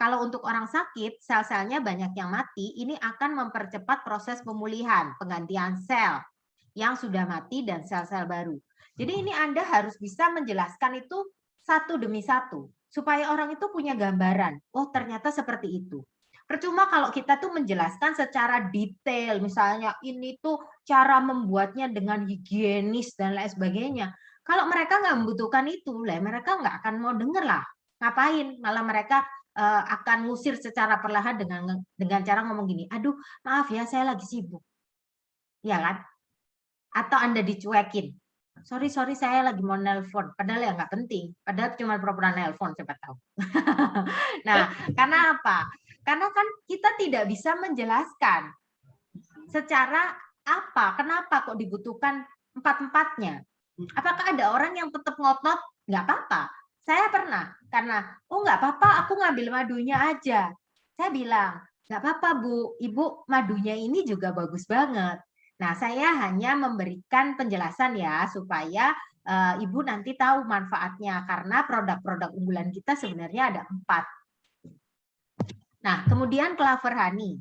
Kalau untuk orang sakit, sel-selnya banyak yang mati, ini akan mempercepat proses pemulihan, penggantian sel yang sudah mati dan sel-sel baru. Jadi ini Anda harus bisa menjelaskan itu satu demi satu, supaya orang itu punya gambaran, oh ternyata seperti itu. Percuma kalau kita tuh menjelaskan secara detail, misalnya ini tuh cara membuatnya dengan higienis dan lain sebagainya. Kalau mereka nggak membutuhkan itu, mereka nggak akan mau denger lah. Ngapain? Malah mereka akan ngusir secara perlahan dengan cara ngomong gini, aduh maaf ya saya lagi sibuk. Ya kan? Atau Anda dicuekin. Sorry saya lagi mau nelpon, padahal ya nggak penting, padahal cuma pura-pura nelpon siapa tahu. Nah, karena apa? Karena kan kita tidak bisa menjelaskan secara apa, kenapa kok dibutuhkan empat-empatnya. Apakah ada orang yang tetap ngotot? Nggak apa-apa. Saya pernah, karena oh nggak apa-apa, aku ngambil madunya aja. Saya bilang, nggak apa-apa Bu, Ibu madunya ini juga bagus banget. Nah, saya hanya memberikan penjelasan ya, supaya Ibu nanti tahu manfaatnya, karena produk-produk unggulan kita sebenarnya ada 4. Nah, kemudian Clover Honey.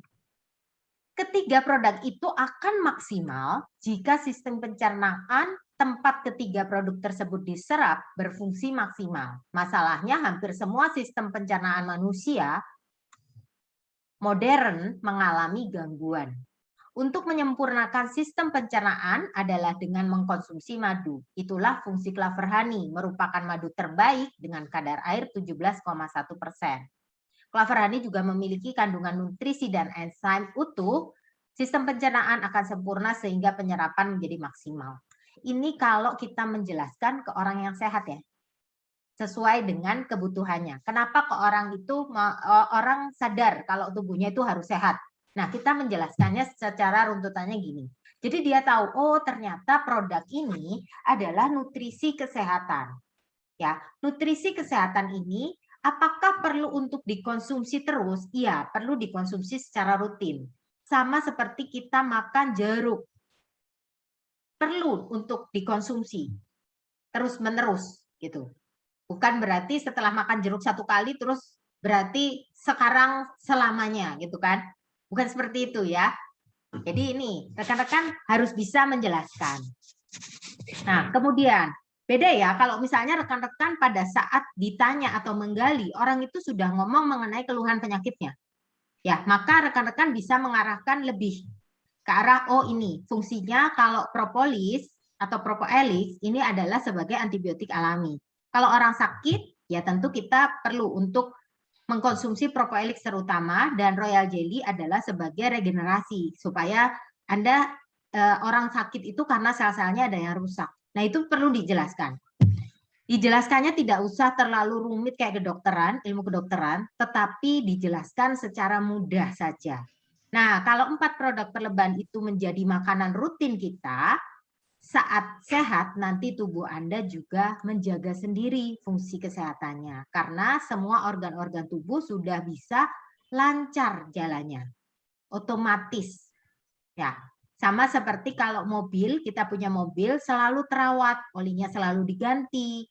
Ketiga produk itu akan maksimal jika sistem pencernaan tempat ketiga produk tersebut diserap berfungsi maksimal. Masalahnya hampir semua sistem pencernaan manusia modern mengalami gangguan. Untuk menyempurnakan sistem pencernaan adalah dengan mengkonsumsi madu. Itulah fungsi Clover Honey, merupakan madu terbaik dengan kadar air 17,1%. Clover Honey juga memiliki kandungan nutrisi dan enzim utuh. Sistem pencernaan akan sempurna sehingga penyerapan menjadi maksimal. Ini kalau kita menjelaskan ke orang yang sehat ya, sesuai dengan kebutuhannya. Kenapa ke orang itu orang sadar kalau tubuhnya itu harus sehat? Nah, kita menjelaskannya secara runtutannya gini. Jadi dia tahu, oh ternyata produk ini adalah nutrisi kesehatan. Ya, nutrisi kesehatan ini apakah perlu untuk dikonsumsi terus? Iya, perlu dikonsumsi secara rutin. Sama seperti kita makan jeruk. Perlu untuk dikonsumsi terus-menerus gitu. Bukan berarti setelah makan jeruk 1 kali terus berarti sekarang selamanya gitu kan. Bukan seperti itu ya. Jadi ini rekan-rekan harus bisa menjelaskan. Nah, kemudian beda ya kalau misalnya rekan-rekan pada saat ditanya atau menggali, orang itu sudah ngomong mengenai keluhan penyakitnya. Ya, maka rekan-rekan bisa mengarahkan lebih ke arah, oh ini fungsinya kalau propolis atau propolis ini adalah sebagai antibiotik alami. Kalau orang sakit, ya tentu kita perlu untuk mengkonsumsi propolis terutama, dan royal jelly adalah sebagai regenerasi supaya Anda orang sakit itu karena sel-selnya ada yang rusak. Nah, itu perlu dijelaskan. Dijelaskannya tidak usah terlalu rumit kayak kedokteran, ilmu kedokteran, tetapi dijelaskan secara mudah saja. Nah, kalau 4 produk perlebahan itu menjadi makanan rutin kita, saat sehat nanti tubuh Anda juga menjaga sendiri fungsi kesehatannya. Karena semua organ-organ tubuh sudah bisa lancar jalannya. Otomatis. Ya, sama seperti kalau mobil, kita punya mobil selalu terawat, olinya selalu diganti.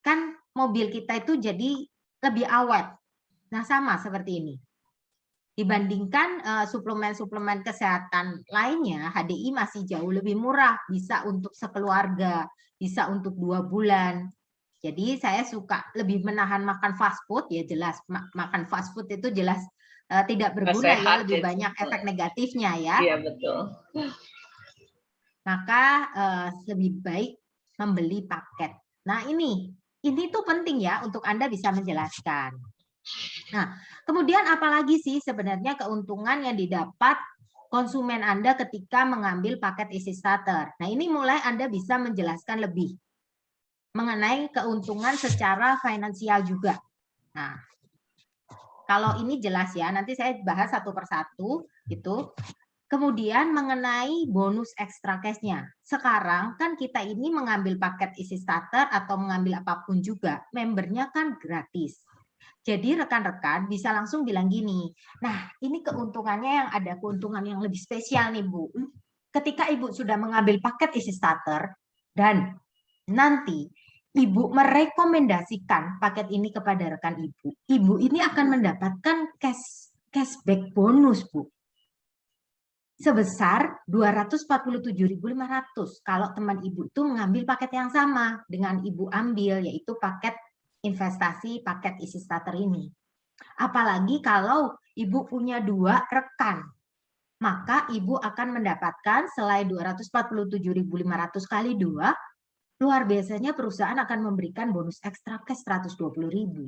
Kan mobil kita itu jadi lebih awet. Nah, sama seperti ini. Dibandingkan suplemen-suplemen kesehatan lainnya, HDI masih jauh lebih murah, bisa untuk sekeluarga, bisa untuk 2 bulan. Jadi saya suka lebih menahan makan fast food, ya jelas makan fast food itu jelas tidak berguna ya, lebih banyak efek negatifnya ya. Iya betul. Maka lebih baik membeli paket. Nah ini tuh penting ya untuk Anda bisa menjelaskan. Nah, kemudian apalagi sih sebenarnya keuntungan yang didapat konsumen Anda ketika mengambil paket isi starter? Nah, ini mulai Anda bisa menjelaskan lebih mengenai keuntungan secara finansial juga. Nah, kalau ini jelas ya, nanti saya bahas satu persatu gitu. Kemudian mengenai bonus extra cash-nya. Sekarang kan kita ini mengambil paket isi starter atau mengambil apapun juga, membernya kan gratis. Jadi rekan-rekan bisa langsung bilang gini, nah ini keuntungannya yang ada keuntungan yang lebih spesial nih Bu. Ketika Ibu sudah mengambil paket isi starter dan nanti Ibu merekomendasikan paket ini kepada rekan Ibu, Ibu ini akan mendapatkan cashback bonus Bu. Sebesar 247.500 kalau teman Ibu itu mengambil paket yang sama dengan Ibu ambil, yaitu paket investasi paket isi starter ini. Apalagi kalau Ibu punya 2 rekan, maka Ibu akan mendapatkan selain 247.500 kali 2, luar biasanya perusahaan akan memberikan bonus ekstra cash 120.000.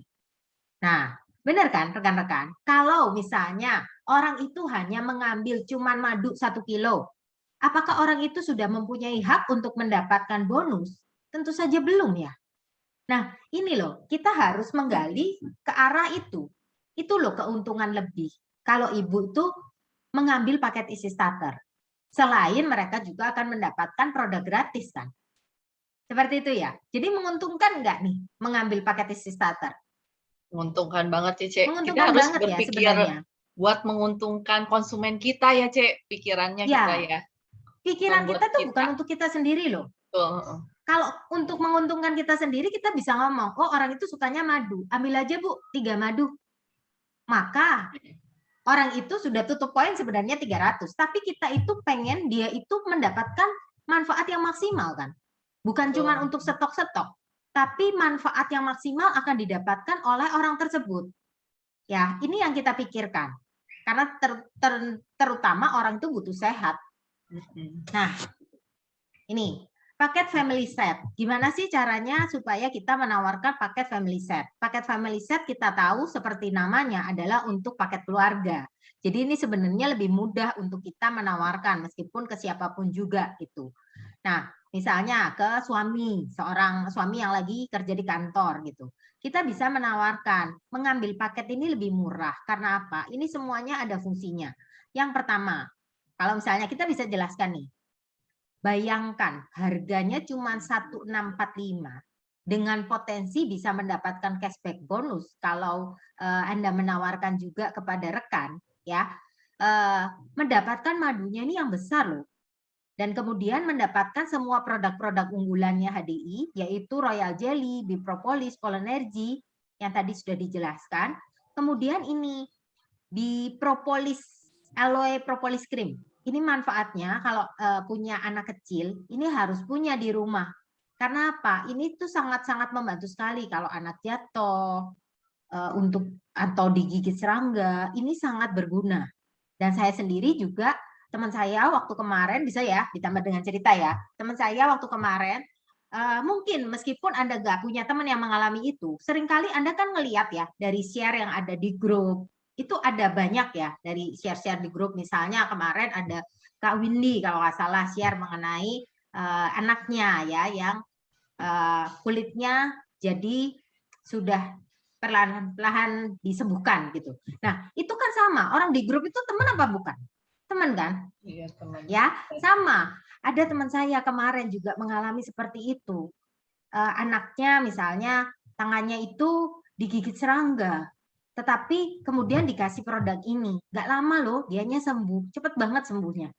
Nah, benar kan rekan-rekan? Kalau misalnya orang itu hanya mengambil cuman madu 1 kilo, apakah orang itu sudah mempunyai hak untuk mendapatkan bonus? Tentu saja belum ya. Nah, ini loh, kita harus menggali ke arah itu. Itu loh keuntungan lebih. Kalau Ibu itu mengambil paket isi starter. Selain mereka juga akan mendapatkan produk gratis kan. Seperti itu ya. Jadi menguntungkan nggak nih mengambil paket isi starter? Menguntungkan banget sih, Cek. Menguntungkan Kita harus banget berpikir ya sebenarnya. buat menguntungkan konsumen kita ya, Cek, pikirannya kita Ya, ya. pikiran Buat kita tuh bukan kita. untuk kita sendiri loh. Betul. Kalau untuk menguntungkan kita sendiri, kita bisa ngomong, oh orang itu sukanya madu, ambil aja Bu, 3 madu. Maka orang itu sudah tutup poin sebenarnya 300, tapi kita itu pengen dia itu mendapatkan manfaat yang maksimal kan. Bukan cuma untuk stok-stok, tapi manfaat yang maksimal akan didapatkan oleh orang tersebut. Ya, ini yang kita pikirkan. Karena terutama orang itu butuh sehat. Nah, ini paket family set. Gimana sih caranya supaya kita menawarkan paket family set? Paket family set kita tahu seperti namanya adalah untuk paket keluarga. Jadi ini sebenarnya lebih mudah untuk kita menawarkan meskipun ke siapapun juga gitu. Nah, misalnya ke suami, seorang suami yang lagi kerja di kantor gitu. Kita bisa menawarkan mengambil paket ini lebih murah karena apa? Ini semuanya ada fungsinya. Yang pertama, kalau misalnya kita bisa jelaskan nih, bayangkan harganya cuma 1.645 dengan potensi bisa mendapatkan cashback bonus kalau Anda menawarkan juga kepada rekan ya. Mendapatkan madunya ini yang besar loh. Dan kemudian mendapatkan semua produk-produk unggulannya HDI, yaitu Royal Jelly, Bipropolis, Polenergy, yang tadi sudah dijelaskan. Kemudian ini, Bipropolis, Aloe Propolis Cream. Ini manfaatnya kalau punya anak kecil, ini harus punya di rumah. Karena apa? Ini tuh sangat-sangat membantu sekali kalau anak jatuh, untuk atau digigit serangga, ini sangat berguna. Dan saya sendiri juga, teman saya waktu kemarin, bisa ya ditambah dengan cerita ya, teman saya waktu kemarin, mungkin meskipun Anda nggak punya teman yang mengalami itu, seringkali Anda kan ngelihat ya dari share yang ada di grup, itu ada banyak ya dari share-share di grup. Misalnya kemarin ada Kak Windy kalau nggak salah share mengenai anaknya ya yang kulitnya jadi sudah perlahan-lahan disembuhkan gitu. Nah, itu kan sama. Orang di grup itu teman apa bukan? Teman kan? Iya, teman. Ya, sama. Ada teman saya kemarin juga mengalami seperti itu. Anaknya misalnya tangannya itu digigit serangga. Tetapi kemudian dikasih produk ini. Nggak lama loh, dianya sembuh. Cepet banget sembuhnya.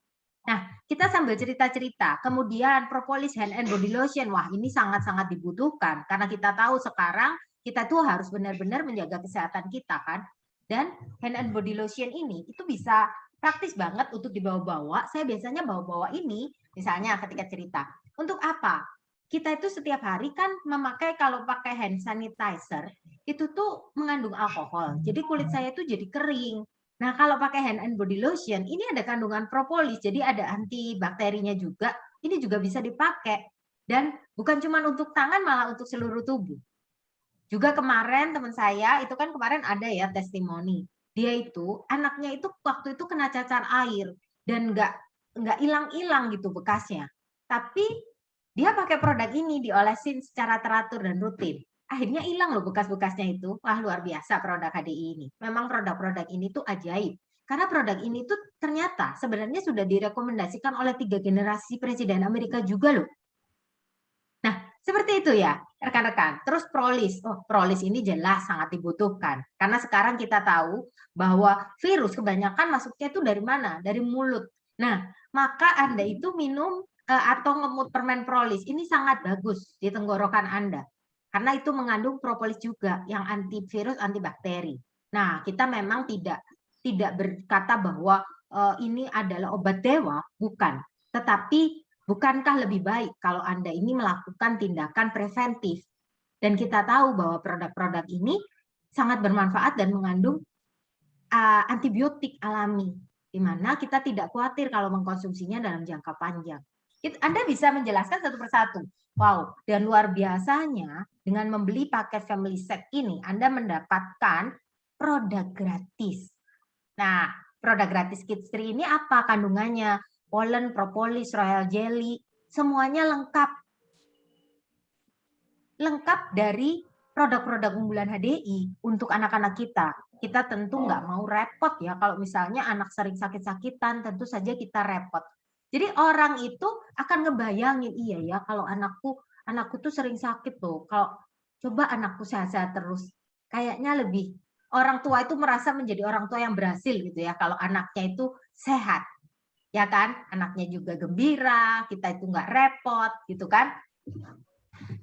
Nah, kita sambil cerita-cerita. Kemudian propolis hand and body lotion. Wah, ini sangat-sangat dibutuhkan. Karena kita tahu sekarang kita tuh harus benar-benar menjaga kesehatan kita kan. Dan hand and body lotion ini itu bisa praktis banget untuk dibawa-bawa. Saya biasanya bawa-bawa ini, misalnya ketika cerita. Untuk apa? Kita itu setiap hari kan memakai, kalau pakai hand sanitizer, itu tuh mengandung alkohol. Jadi kulit saya tuh jadi kering. Nah, kalau pakai hand and body lotion, ini ada kandungan propolis, jadi ada antibakterinya juga. Ini juga bisa dipakai. Dan bukan cuma untuk tangan, malah untuk seluruh tubuh. Juga kemarin teman saya, itu kan kemarin ada ya testimoni. Dia itu, anaknya itu waktu itu kena cacar air. Dan nggak hilang-hilang gitu bekasnya. Tapi dia pakai produk ini, diolesin secara teratur dan rutin. Akhirnya hilang loh bekas-bekasnya itu. Wah, luar biasa produk HDI ini. Memang produk-produk ini tuh ajaib. Karena produk ini tuh ternyata sebenarnya sudah direkomendasikan oleh 3 generasi presiden Amerika juga loh. Nah, seperti itu ya, rekan-rekan. Terus prolis. Oh, prolis ini jelas sangat dibutuhkan. Karena sekarang kita tahu bahwa virus kebanyakan masuknya itu dari mana? Dari mulut. Nah, maka Anda itu minum atau ngemut permen prolis. Ini sangat bagus di tenggorokan Anda. Karena itu mengandung propolis juga yang antivirus, antibakteri. Nah, kita memang tidak berkata bahwa ini adalah obat dewa, bukan. Tetapi bukankah lebih baik kalau Anda ini melakukan tindakan preventif? Dan kita tahu bahwa produk-produk ini sangat bermanfaat dan mengandung antibiotik alami, di mana kita tidak khawatir kalau mengkonsumsinya dalam jangka panjang. Anda bisa menjelaskan satu persatu. Wow, dan luar biasanya dengan membeli paket family set ini, Anda mendapatkan produk gratis. Nah, produk gratis Kids Tree ini apa kandungannya? Polen, propolis, royal jelly, semuanya lengkap. Lengkap dari produk-produk unggulan HDI untuk anak-anak kita. Kita tentu nggak mau repot ya, kalau misalnya anak sering sakit-sakitan, tentu saja kita repot. Jadi orang itu akan ngebayangin, iya ya kalau anakku tuh sering sakit tuh, kalau coba anakku sehat-sehat terus, kayaknya lebih orang tua itu merasa menjadi orang tua yang berhasil gitu ya, kalau anaknya itu sehat, ya kan? Anaknya juga gembira, kita itu nggak repot, gitu kan?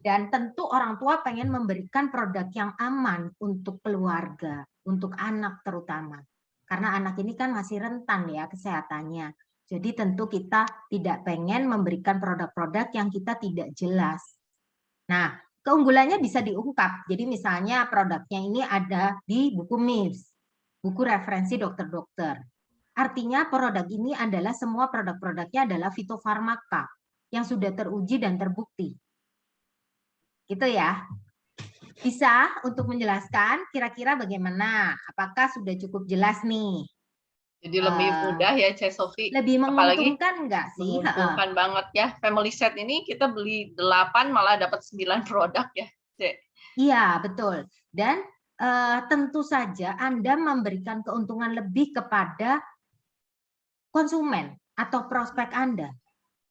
Dan tentu orang tua pengen memberikan produk yang aman untuk keluarga, untuk anak terutama. Karena anak ini kan masih rentan ya kesehatannya. Jadi tentu kita tidak pengen memberikan produk-produk yang kita tidak jelas. Nah, keunggulannya bisa diungkap. Jadi misalnya produknya ini ada di buku MIPS, buku referensi dokter-dokter. Artinya produk ini adalah semua produk-produknya adalah fitofarmaka yang sudah teruji dan terbukti. Gitu ya. Bisa untuk menjelaskan kira-kira bagaimana? Apakah sudah cukup jelas nih? Jadi lebih mudah ya, Cek Sofi. Lebih Apalagi menguntungkan enggak sih? menguntungkan banget ya. Family set ini kita beli 8 malah dapat 9 produk ya, Cek. Iya, betul. Dan tentu saja Anda memberikan keuntungan lebih kepada konsumen atau prospek Anda.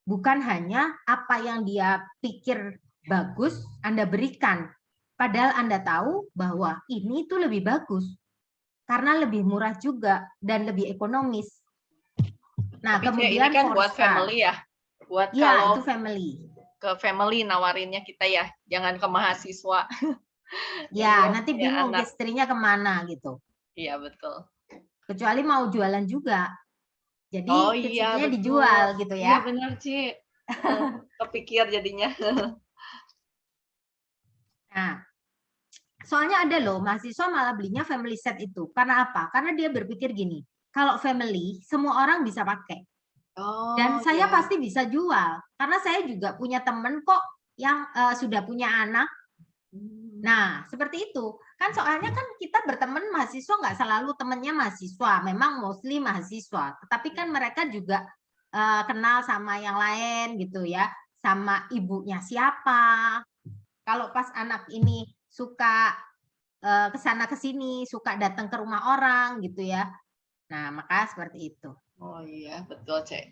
Bukan hanya apa yang dia pikir bagus Anda berikan. Padahal Anda tahu bahwa ini tuh lebih bagus. Karena lebih murah juga dan lebih ekonomis. Nah, Tapi kemudian ini kan buat family ya. Buat ya, kalau itu family. ke family nawarinnya kita ya, jangan ke mahasiswa. Ya, nanti ya, bingung anak. istrinya kemana gitu. Iya, betul. Kecuali mau jualan juga. Jadi Oh iya, kecilnya betul. dijual gitu Iya, ya. benar, Ci. Kepikir jadinya. Nah, soalnya ada loh mahasiswa malah belinya family set itu. Karena apa? Karena dia berpikir gini, kalau family semua orang bisa pakai. Dan Oh saya ya. pasti bisa jual. Karena saya juga punya temen kok yang sudah punya anak. Nah, seperti itu. Kan soalnya kan kita berteman mahasiswa nggak selalu temennya mahasiswa. Memang mostly mahasiswa. Tetapi kan mereka juga kenal sama yang lain gitu ya. Sama ibunya siapa. Kalau pas anak ini suka kesana kesini, suka datang ke rumah orang gitu ya. Nah, maka seperti itu. Oh iya, betul, Cek.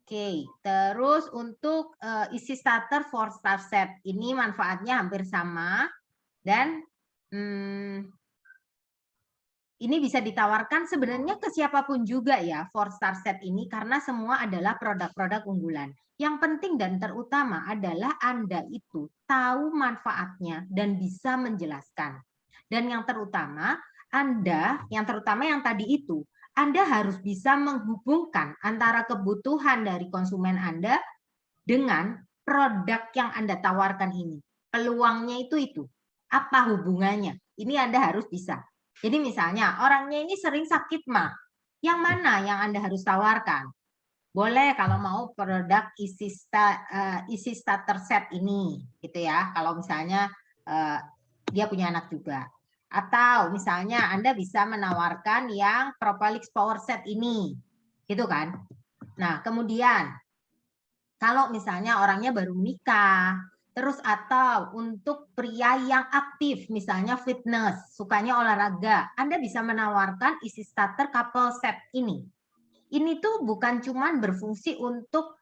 Oke, terus untuk isi starter for star set ini manfaatnya hampir sama dan ini bisa ditawarkan sebenarnya ke siapapun juga ya for star set ini karena semua adalah produk-produk unggulan. Yang penting dan terutama adalah Anda itu tahu manfaatnya dan bisa menjelaskan. Dan yang terutama yang tadi itu Anda harus bisa menghubungkan antara kebutuhan dari konsumen Anda dengan produk yang Anda tawarkan ini. Peluangnya itu. Apa hubungannya? Ini Anda harus bisa. Jadi misalnya orangnya ini sering sakit mah. Yang mana yang Anda harus tawarkan? Boleh kalau mau produk isi starter set ini gitu ya. Kalau misalnya dia punya anak juga. Atau misalnya Anda bisa menawarkan yang Propalix Power Set ini. Gitu kan? Nah, kemudian kalau misalnya orangnya baru menikah, terus atau untuk pria yang aktif, misalnya fitness, sukanya olahraga, Anda bisa menawarkan isi starter couple set ini. Ini tuh bukan cuman berfungsi untuk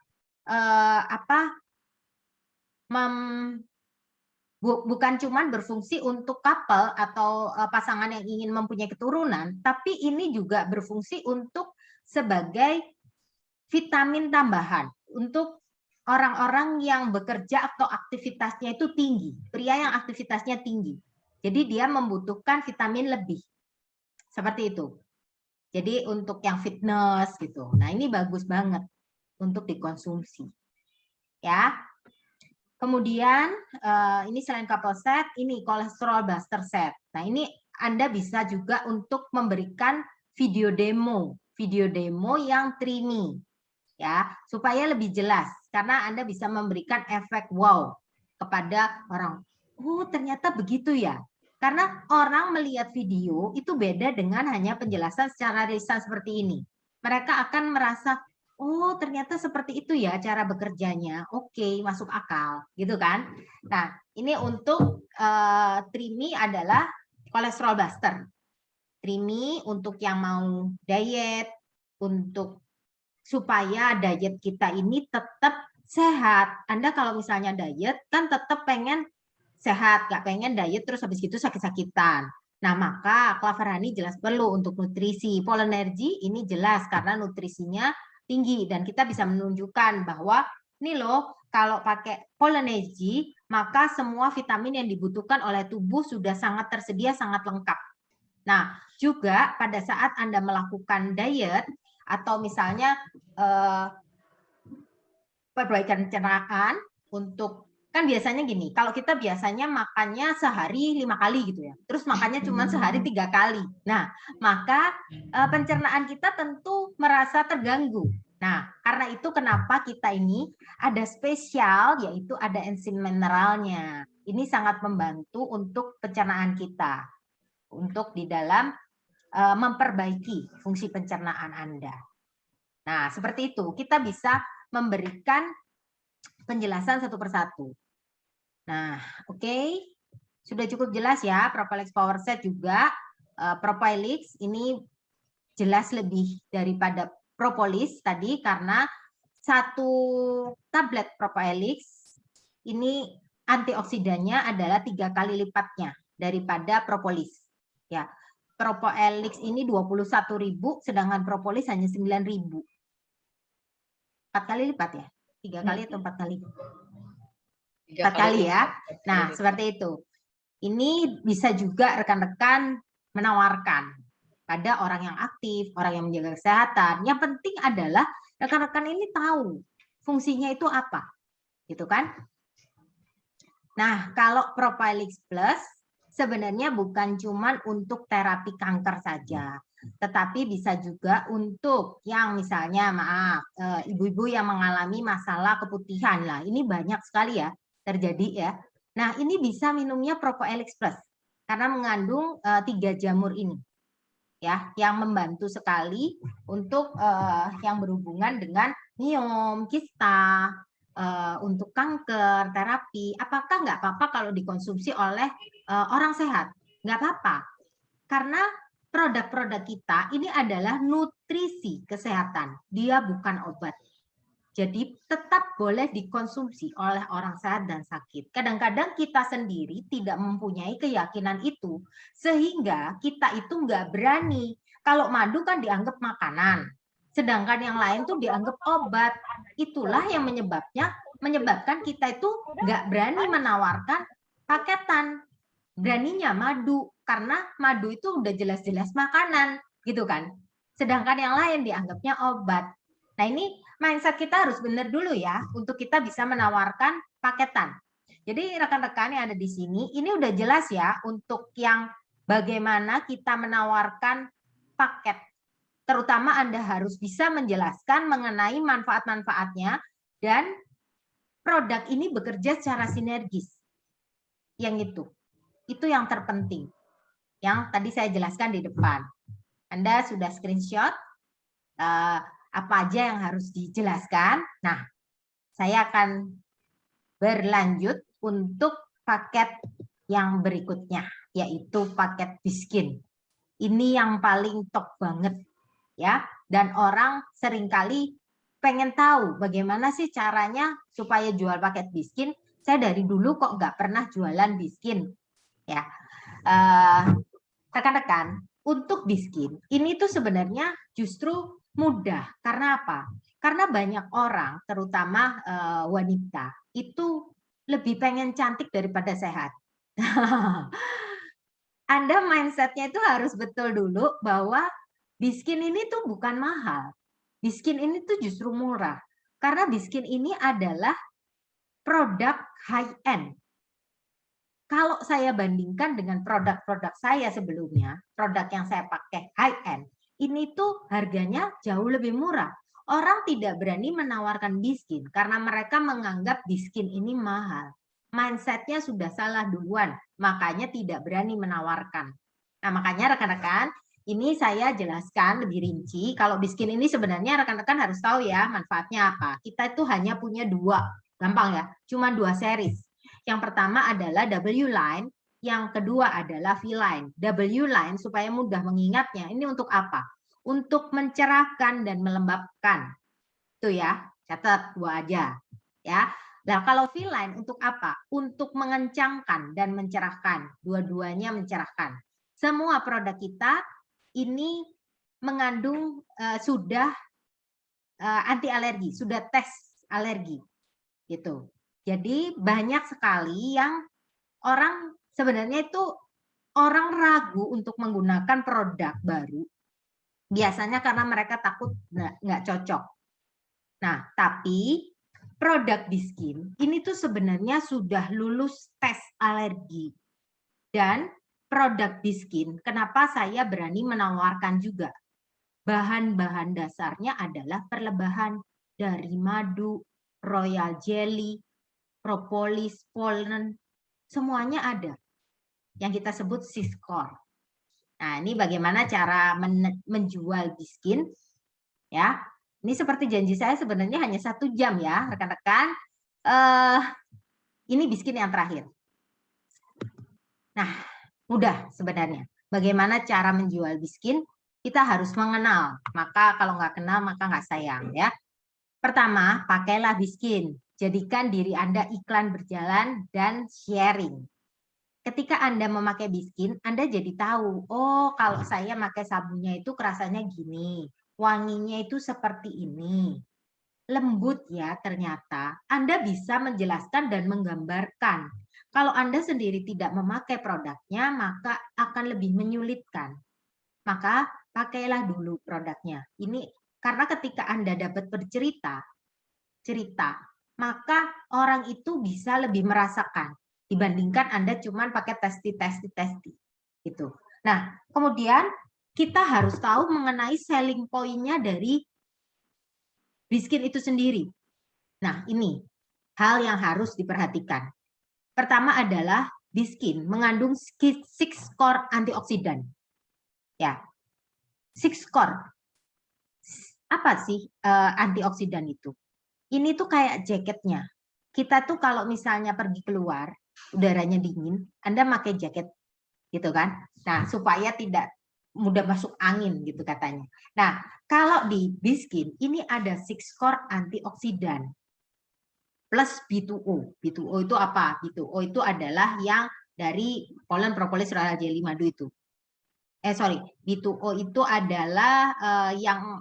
bukan cuman berfungsi untuk couple atau pasangan yang ingin mempunyai keturunan, tapi ini juga berfungsi untuk sebagai vitamin tambahan untuk orang-orang yang bekerja atau aktivitasnya itu tinggi, pria yang aktivitasnya tinggi. Jadi dia membutuhkan vitamin lebih. Seperti itu. Jadi untuk yang fitness gitu. Nah, ini bagus banget untuk dikonsumsi. Ya. Kemudian ini selain couple set, ini kolesterol buster set. Nah, ini Anda bisa juga untuk memberikan video demo yang dreamy ya, supaya lebih jelas karena Anda bisa memberikan efek wow kepada orang. Oh, ternyata begitu ya. Karena orang melihat video itu beda dengan hanya penjelasan secara lisan seperti ini. Mereka akan merasa, oh ternyata seperti itu ya cara bekerjanya. Oke, masuk akal, gitu kan? Nah, ini untuk Trimi adalah kolesterol buster. Trimi untuk yang mau diet, untuk supaya diet kita ini tetap sehat. Anda kalau misalnya diet kan tetap pengen sehat, nggak pengen diet terus habis itu sakit-sakitan. Nah, maka Clover Honey jelas perlu untuk nutrisi. Polenergy ini jelas karena nutrisinya tinggi dan kita bisa menunjukkan bahwa ini loh, kalau pakai Polenergy maka semua vitamin yang dibutuhkan oleh tubuh sudah sangat tersedia, sangat lengkap. Nah, juga pada saat Anda melakukan diet atau misalnya perbaikan pencernaan untuk, kan biasanya gini, kalau kita biasanya makannya sehari 5 kali gitu ya, terus makannya cuma sehari 3 kali. Nah, maka pencernaan kita tentu merasa terganggu. Nah, karena itu kenapa kita ini ada spesial, yaitu ada enzim mineralnya. Ini sangat membantu untuk pencernaan kita, untuk di dalam memperbaiki fungsi pencernaan Anda. Nah, seperti itu. Kita bisa memberikan penjelasan satu persatu. Nah, oke. Sudah cukup jelas ya, Propylix Power Set juga. Propylix ini jelas lebih daripada propolis tadi karena satu tablet Propylix ini antioksidannya adalah 3 kali lipatnya daripada propolis. Ya, Propylix ini 21.000 sedangkan propolis hanya 9.000. 4 kali lipat ya? 3 kali atau 4 kali? 4 kali ya. Nah, seperti itu. Ini bisa juga rekan-rekan menawarkan pada orang yang aktif, orang yang menjaga kesehatan. Yang penting adalah rekan-rekan ini tahu fungsinya itu apa. Gitu kan? Nah, kalau Propylix Plus sebenarnya bukan cuma untuk terapi kanker saja, tetapi bisa juga untuk yang misalnya maaf ibu-ibu yang mengalami masalah keputihan lah, ini banyak sekali ya terjadi ya. Nah, ini bisa minumnya Propylix Plus karena mengandung 3 jamur ini ya, yang membantu sekali untuk yang berhubungan dengan miom, kista, untuk kanker, terapi. Apakah nggak apa-apa kalau dikonsumsi oleh orang sehat? Nggak apa-apa, karena produk-produk kita ini adalah nutrisi kesehatan, dia bukan obat. Jadi tetap boleh dikonsumsi oleh orang sehat dan sakit. Kadang-kadang kita sendiri tidak mempunyai keyakinan itu, sehingga kita itu nggak berani. Kalau madu kan dianggap makanan, sedangkan yang lain tuh dianggap obat. Itulah yang menyebabkan kita itu nggak berani menawarkan paketan. Beraninya madu, karena madu itu udah jelas-jelas makanan, gitu kan. Sedangkan yang lain dianggapnya obat. Nah, ini mindset kita harus benar dulu ya, untuk kita bisa menawarkan paketan. Jadi rekan-rekan yang ada di sini, ini udah jelas ya untuk yang bagaimana kita menawarkan paket. Terutama Anda harus bisa menjelaskan mengenai manfaat-manfaatnya dan produk ini bekerja secara sinergis. Yang itu yang terpenting. Yang tadi saya jelaskan di depan. Anda sudah screenshot apa aja yang harus dijelaskan. Nah, saya akan berlanjut untuk paket yang berikutnya, yaitu paket Biskin. Ini yang paling top banget ya, dan orang seringkali pengen tahu bagaimana sih caranya supaya jual paket Biskin. Saya dari dulu kok nggak pernah jualan Biskin ya. Rekan-rekan, untuk Biskin ini tuh sebenarnya justru mudah. Karena apa? Karena banyak orang, terutama wanita, itu lebih pengen cantik daripada sehat. Anda mindsetnya itu harus betul dulu bahwa Biskin ini tuh bukan mahal. Biskin ini tuh justru murah. Karena Biskin ini adalah produk high-end. Kalau saya bandingkan dengan produk-produk saya sebelumnya, produk yang saya pakai high-end, ini tuh harganya jauh lebih murah. Orang tidak berani menawarkan Biskin karena mereka menganggap Biskin ini mahal. Mindsetnya sudah salah duluan, makanya tidak berani menawarkan. Nah, makanya rekan-rekan, ini saya jelaskan lebih rinci. Kalau Biskin ini sebenarnya rekan-rekan harus tahu ya manfaatnya apa. Kita itu hanya punya 2, gampang ya, cuma 2 series. Yang pertama adalah W-line, yang kedua adalah V-line. W-line supaya mudah mengingatnya. Ini untuk apa? Untuk mencerahkan dan melembabkan. Itu ya, catat 2 aja. Ya. Nah, kalau V-line untuk apa? Untuk mengencangkan dan mencerahkan. Dua-duanya mencerahkan. semua produk kita ini mengandung sudah anti alergi, sudah tes alergi gitu. Jadi banyak sekali yang orang sebenarnya itu orang ragu untuk menggunakan produk baru. Biasanya karena mereka takut nggak cocok. Nah, tapi produk Biskin ini tuh sebenarnya sudah lulus tes alergi. Dan produk Biskin, kenapa saya berani menawarkan juga? Bahan-bahan dasarnya adalah perlebahan dari madu, royal jelly, propolis, pollen, semuanya ada. Yang kita sebut Siscore. Nah, ini bagaimana cara menjual Biskin? Ya, ini seperti janji saya sebenarnya hanya 1 jam ya, rekan-rekan. Ini Biskin yang terakhir. Nah, mudah sebenarnya. Bagaimana cara menjual Biskin? Kita harus mengenal. Maka kalau nggak kenal, maka nggak sayang ya. Pertama, pakailah Biskin. Jadikan diri Anda iklan berjalan dan sharing. Ketika Anda memakai Biskin, Anda jadi tahu, oh kalau saya pakai sabunnya itu rasanya gini, wanginya itu seperti ini. Lembut ya ternyata. Anda bisa menjelaskan dan menggambarkan. Kalau Anda sendiri tidak memakai produknya, maka akan lebih menyulitkan. Maka pakailah dulu produknya. Ini karena ketika Anda dapat bercerita, maka orang itu bisa lebih merasakan dibandingkan Anda cuma pakai testi gitu. Nah, kemudian kita harus tahu mengenai selling point-nya dari Biskin itu sendiri. Nah, ini hal yang harus diperhatikan. Pertama adalah Biskin mengandung 6 core antioksidan. Ya. 6 core. Apa sih antioksidan itu? Ini tuh kayak jaketnya. Kita tuh kalau misalnya pergi keluar, udaranya dingin, Anda pakai jaket gitu kan. Nah, supaya tidak mudah masuk angin gitu katanya. Nah, kalau di Biskin ini ada 6 core antioksidan plus B2O. B2O itu apa? B2O itu adalah yang dari pollen, propolis, royal jelly, madu itu. B2O itu adalah yang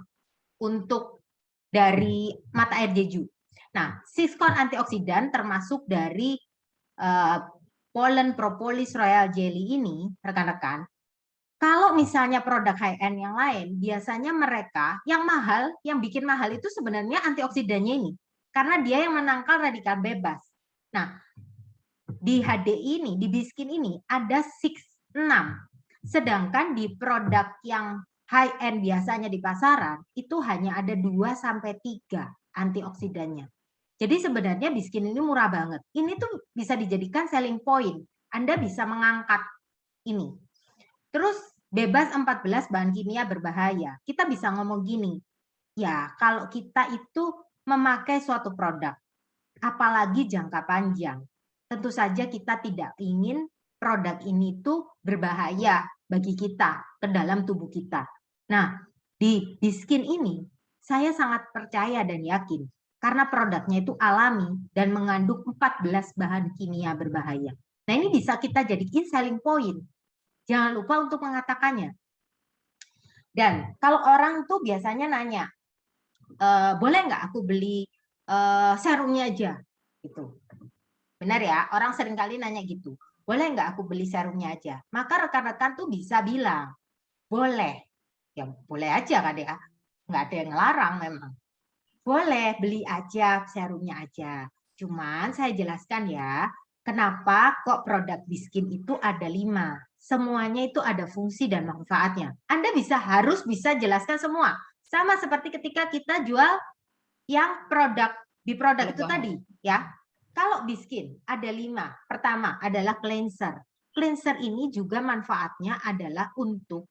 untuk dari mata air jeju. Nah, 6 core antioksidan termasuk dari pollen, propolis, royal jelly ini, rekan-rekan. Kalau misalnya produk high-end yang lain, biasanya mereka yang mahal, yang bikin mahal itu sebenarnya antioksidannya ini. Karena dia yang menangkal radikal bebas. Nah, di HDI ini, di Biskin ini, ada 6. Sedangkan di produk yang high-end biasanya di pasaran, itu hanya ada 2-3 antioksidannya. Jadi sebenarnya Biskin ini murah banget. Ini tuh bisa dijadikan selling point. Anda bisa mengangkat ini. Terus bebas 14 bahan kimia berbahaya. Kita bisa ngomong gini, ya kalau kita itu memakai suatu produk, apalagi jangka panjang, tentu saja kita tidak ingin produk ini tuh berbahaya bagi kita, ke dalam tubuh kita. Nah, di Biskin ini, saya sangat percaya dan yakin, karena produknya itu alami dan mengandung 14 bahan kimia berbahaya. Nah, ini bisa kita jadikan selling point. Jangan lupa untuk mengatakannya. Dan kalau orang tuh biasanya nanya, boleh nggak aku beli serumnya aja? Gitu. Benar ya, orang seringkali nanya gitu. Boleh nggak aku beli serumnya aja? Maka rekan-rekan tuh bisa bilang, boleh. Ya boleh aja kan ya. Nggak ada yang ngelarang memang. Boleh, beli aja serumnya aja. Cuman saya jelaskan ya, kenapa kok produk Biskin itu ada 5. Semuanya itu ada fungsi dan manfaatnya. Anda harus bisa jelaskan semua. Sama seperti ketika kita jual yang di produk itu tadi. Ya. Kalau Biskin ada 5. Pertama adalah cleanser. Cleanser ini juga manfaatnya adalah untuk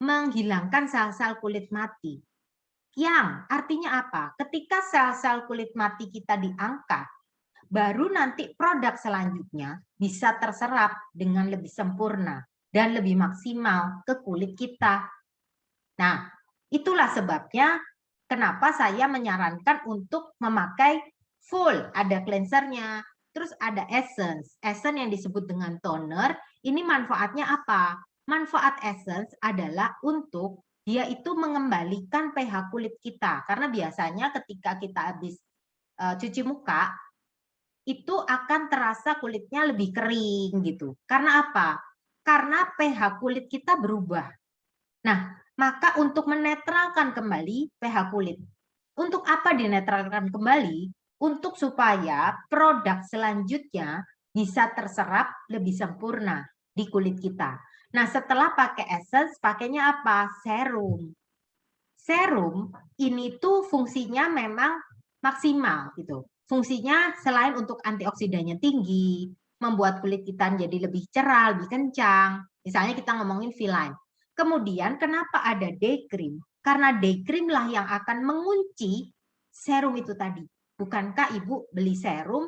menghilangkan sel-sel kulit mati. Yang artinya apa? Ketika sel-sel kulit mati kita diangkat, baru nanti produk selanjutnya bisa terserap dengan lebih sempurna dan lebih maksimal ke kulit kita. Nah, itulah sebabnya kenapa saya menyarankan untuk memakai full. Ada cleansernya, terus ada essence. Essence yang disebut dengan toner, ini manfaatnya apa? Manfaat essence adalah untuk dia itu mengembalikan pH kulit kita. Karena biasanya ketika kita habis cuci muka, itu akan terasa kulitnya lebih kering gitu. Karena apa? Karena pH kulit kita berubah. Nah, maka untuk menetralkan kembali pH kulit. Untuk apa dinetralkan kembali? Untuk supaya produk selanjutnya bisa terserap lebih sempurna di kulit kita. Nah, setelah pakai essence, pakainya apa? Serum. Serum ini tuh fungsinya memang maksimal gitu. Fungsinya selain untuk antioksidannya tinggi, membuat kulit kita jadi lebih cerah, lebih kencang. Misalnya kita ngomongin V-line. Kemudian kenapa ada day cream? Karena day cream lah yang akan mengunci serum itu tadi. Bukankah Ibu beli serum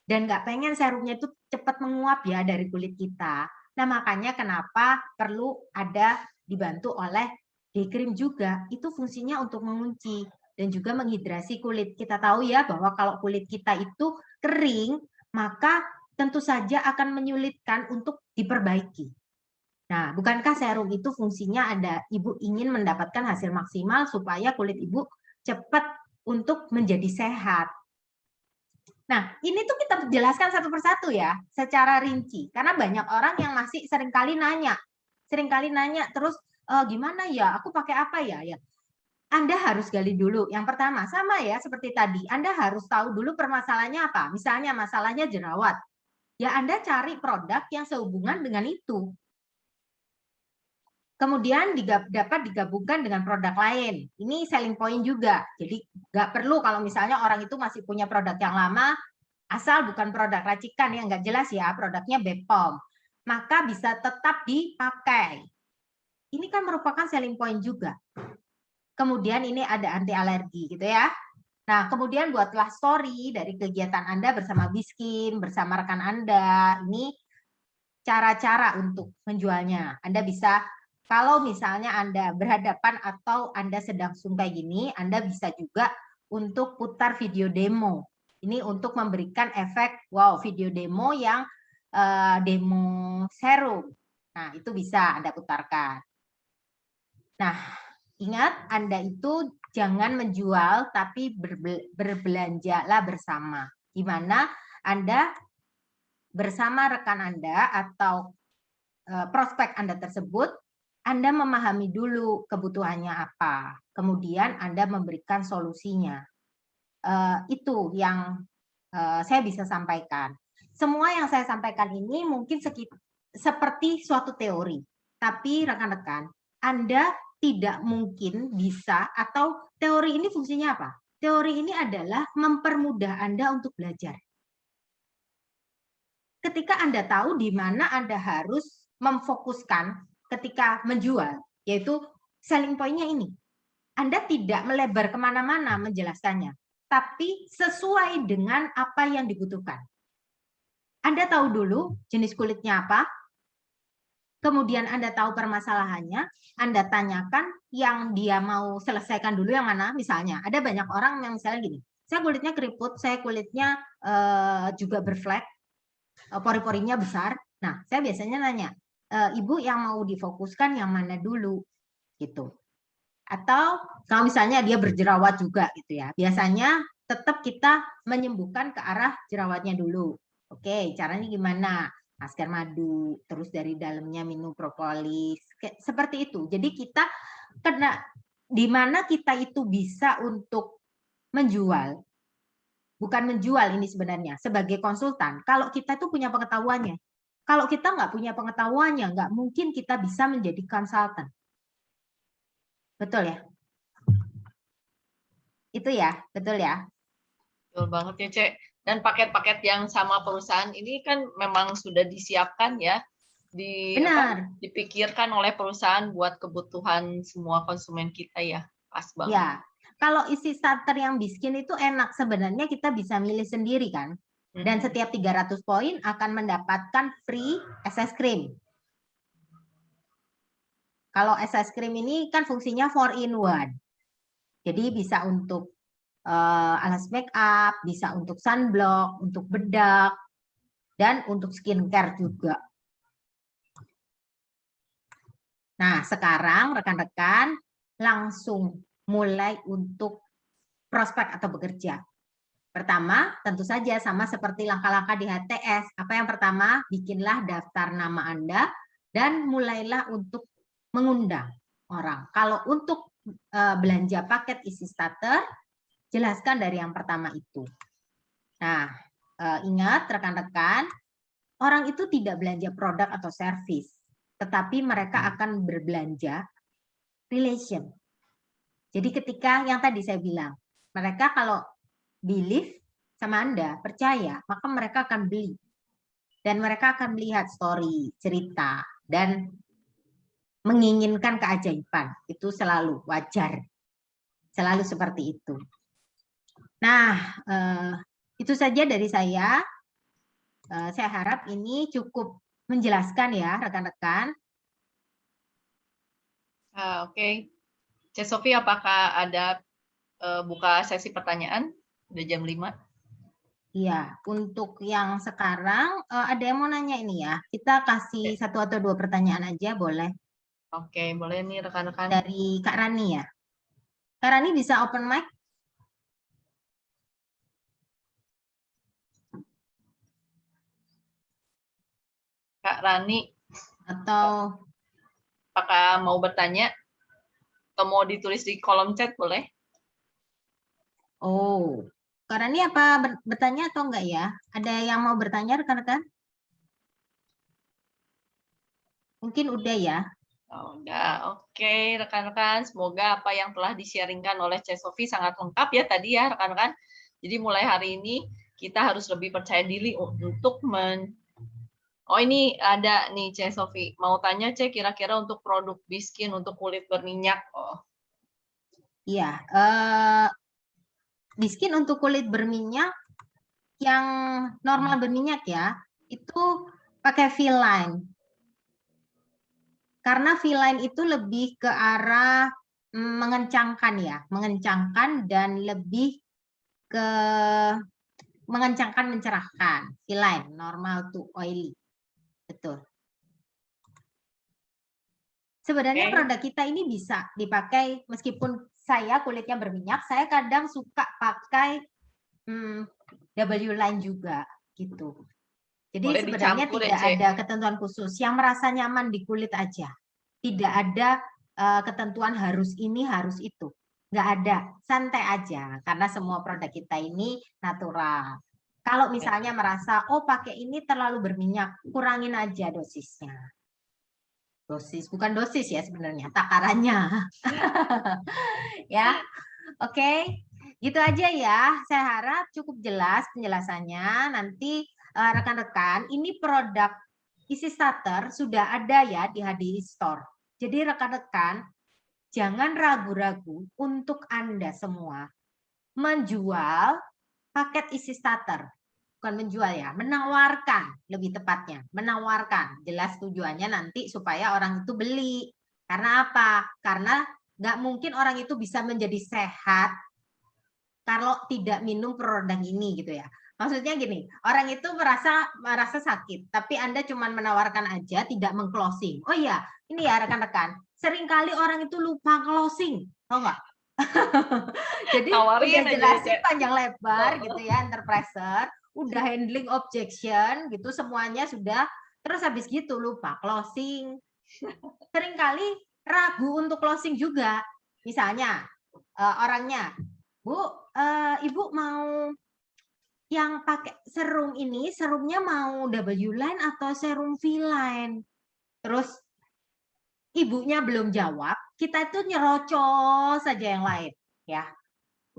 dan nggak pengen serumnya itu cepat menguap ya dari kulit kita? Nah, makanya kenapa perlu ada dibantu oleh day cream juga. Itu fungsinya untuk mengunci dan juga menghidrasi kulit. Kita tahu ya bahwa kalau kulit kita itu kering, maka tentu saja akan menyulitkan untuk diperbaiki. Nah, bukankah serum itu fungsinya ada Ibu ingin mendapatkan hasil maksimal supaya kulit Ibu cepat untuk menjadi sehat. Nah, ini tuh kita jelaskan satu persatu ya, secara rinci. Karena banyak orang yang masih seringkali nanya terus gimana ya, aku pakai apa ya? Ya, Anda harus gali dulu. Yang pertama, sama ya seperti tadi, Anda harus tahu dulu permasalahannya apa. Misalnya masalahnya jerawat. Ya, Anda cari produk yang sehubungan dengan itu. Kemudian dapat digabungkan dengan produk lain. Ini selling point juga. Jadi nggak perlu kalau misalnya orang itu masih punya produk yang lama, asal bukan produk racikan yang nggak jelas ya, produknya BPOM, maka bisa tetap dipakai. Ini kan merupakan selling point juga. Kemudian ini ada anti alergi gitu ya. Nah, kemudian buatlah story dari kegiatan Anda bersama Biskin, bersama rekan Anda. Ini cara-cara untuk menjualnya. Anda bisa, kalau misalnya Anda berhadapan atau Anda sedang Zoom kayak gini, Anda bisa juga untuk putar video demo. Ini untuk memberikan efek, wow, video demo yang demo serum. Nah, itu bisa Anda putarkan. Nah, ingat Anda itu jangan menjual, tapi berbelanjalah bersama. Di mana Anda bersama rekan Anda atau prospek Anda tersebut, Anda memahami dulu kebutuhannya apa. Kemudian Anda memberikan solusinya. Itu yang saya bisa sampaikan. Semua yang saya sampaikan ini mungkin seperti suatu teori. Tapi rekan-rekan, Anda tidak mungkin bisa, atau teori ini fungsinya apa? Teori ini adalah mempermudah Anda untuk belajar. Ketika Anda tahu di mana Anda harus memfokuskan ketika menjual, yaitu selling point-nya ini. Anda tidak melebar kemana-mana menjelaskannya, tapi sesuai dengan apa yang dibutuhkan. Anda tahu dulu jenis kulitnya apa, kemudian Anda tahu permasalahannya, Anda tanyakan yang dia mau selesaikan dulu yang mana. Misalnya, ada banyak orang yang misalnya gini, saya kulitnya keriput, saya kulitnya juga berflek, pori-porinya besar. Nah, saya biasanya nanya, Ibu yang mau difokuskan yang mana dulu, gitu. Atau kalau misalnya dia berjerawat juga, gitu ya. Biasanya tetap kita menyembuhkan ke arah jerawatnya dulu. Oke, caranya gimana? Masker madu, terus dari dalamnya minum propolis, seperti itu. Jadi kita kena di mana kita itu bisa untuk menjual. Bukan menjual ini sebenarnya, sebagai konsultan. Kalau kita itu punya pengetahuannya. Kalau kita nggak punya pengetahuannya, nggak mungkin kita bisa menjadi konsultan. Betul ya? Itu ya, betul ya? Betul banget ya, Cek. Dan paket-paket yang sama perusahaan ini kan memang sudah disiapkan ya, Benar. dipikirkan oleh perusahaan buat kebutuhan semua konsumen kita ya. Pas banget. Ya, kalau isi starter yang Biskin itu enak sebenarnya kita bisa milih sendiri kan. Dan setiap 300 poin akan mendapatkan free SS cream. Kalau SS cream ini kan fungsinya 4-in-1. Jadi bisa untuk alas make up, bisa untuk sunblock, untuk bedak, dan untuk skincare juga. Nah, sekarang rekan-rekan langsung mulai untuk prospek atau bekerja. Pertama, tentu saja sama seperti langkah-langkah di HTS. Apa yang pertama? Bikinlah daftar nama Anda dan mulailah untuk mengundang orang. Kalau untuk belanja paket isi starter, jelaskan dari yang pertama itu. Nah, ingat rekan-rekan, orang itu tidak belanja produk atau service, tetapi mereka akan berbelanja relation. Jadi ketika yang tadi saya bilang, mereka kalau believe sama Anda, percaya, maka mereka akan beli. Dan mereka akan melihat story, cerita, dan menginginkan keajaiban. Itu selalu wajar. Selalu seperti itu. Nah, itu saja dari saya. Saya harap ini cukup menjelaskan ya, rekan-rekan. Oke. Cek Sofi, apakah ada buka sesi pertanyaan? Udah jam 5. Iya, untuk yang sekarang ada yang mau nanya ini ya. Kita kasih 1 atau 2 pertanyaan aja boleh. Oke, boleh nih rekan-rekan. Dari Kak Rani ya. Kak Rani bisa open mic? Kak Rani, Atau apakah mau bertanya? Atau mau ditulis di kolom chat boleh? oh, Kak Rani apa bertanya atau enggak ya? Ada yang mau bertanya rekan-rekan? Mungkin udah ya. Oh, udah, oke rekan-rekan. Semoga apa yang telah di-sharingkan oleh Cek Sofi sangat lengkap ya tadi ya rekan-rekan. Jadi mulai hari ini kita harus lebih percaya diri untuk Oh ini ada nih Cek Sofi. Mau tanya Cek kira-kira untuk produk biskin untuk kulit berminyak. Oh. Iya, biskin untuk kulit berminyak yang normal berminyak ya, itu pakai V-line. Karena V-line itu lebih ke arah mengencangkan ya, mengencangkan dan lebih ke mengencangkan, mencerahkan. V-line, normal to oily. Betul. Sebenarnya produk kita ini bisa dipakai meskipun saya kulitnya berminyak, saya kadang suka pakai W-line juga gitu. Jadi Boleh sebenarnya dicampur, tidak ya, ada ketentuan khusus, yang merasa nyaman di kulit aja. Tidak ada ketentuan harus ini, harus itu. Nggak ada, santai aja karena semua produk kita ini natural. Kalau misalnya merasa, oh pakai ini terlalu berminyak, kurangin aja dosisnya. Dosis, bukan dosis ya sebenarnya, takarannya. Ya, oke. Gitu aja ya. Saya harap cukup jelas penjelasannya. Nanti rekan-rekan, ini produk isi starter sudah ada ya di HDI Store. Jadi rekan-rekan, jangan ragu-ragu untuk Anda semua menjual paket isi starter. Bukan menjual ya, menawarkan lebih tepatnya. Menawarkan. Jelas tujuannya nanti supaya orang itu beli. Karena apa? Karena nggak mungkin orang itu bisa menjadi sehat kalau tidak minum produk ini gitu ya. Maksudnya gini, orang itu merasa sakit, tapi Anda cuma menawarkan aja, tidak mengclosing. Oh iya, ini ya rekan-rekan, seringkali orang itu lupa closing, tau nggak? Jadi udah jelasin panjang lebar gitu ya, enterpriser, udah handling objection gitu, semuanya sudah, terus habis gitu lupa closing. Seringkali ragu untuk closing juga. Misalnya orangnya, Bu, Ibu mau yang pakai serum ini, serumnya mau W-line atau serum V-line? Terus ibunya belum jawab, kita itu nyerocos saja yang lain, ya.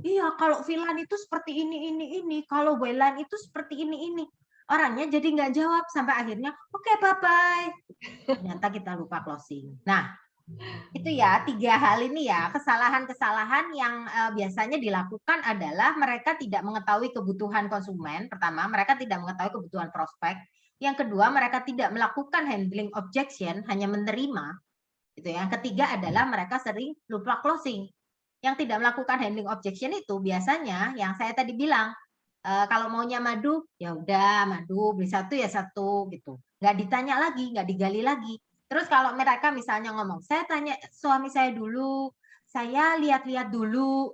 Iya, kalau V-line itu seperti ini. Kalau W-line itu seperti ini. Orangnya jadi nggak jawab sampai akhirnya, oke, bye-bye. Ternyata kita lupa closing. Nah, itu ya 3 hal ini ya, kesalahan-kesalahan yang biasanya dilakukan adalah mereka tidak mengetahui kebutuhan konsumen. Pertama, mereka tidak mengetahui kebutuhan prospek. Yang kedua, mereka tidak melakukan handling objection, hanya menerima. Gitu. Yang ketiga adalah mereka sering lupa closing. Yang tidak melakukan handling objection itu biasanya yang saya tadi bilang, kalau maunya madu, ya udah madu, beli 1 ya 1 gitu. Nggak ditanya lagi, nggak digali lagi. Terus kalau mereka misalnya ngomong, saya tanya suami saya dulu, saya lihat-lihat dulu,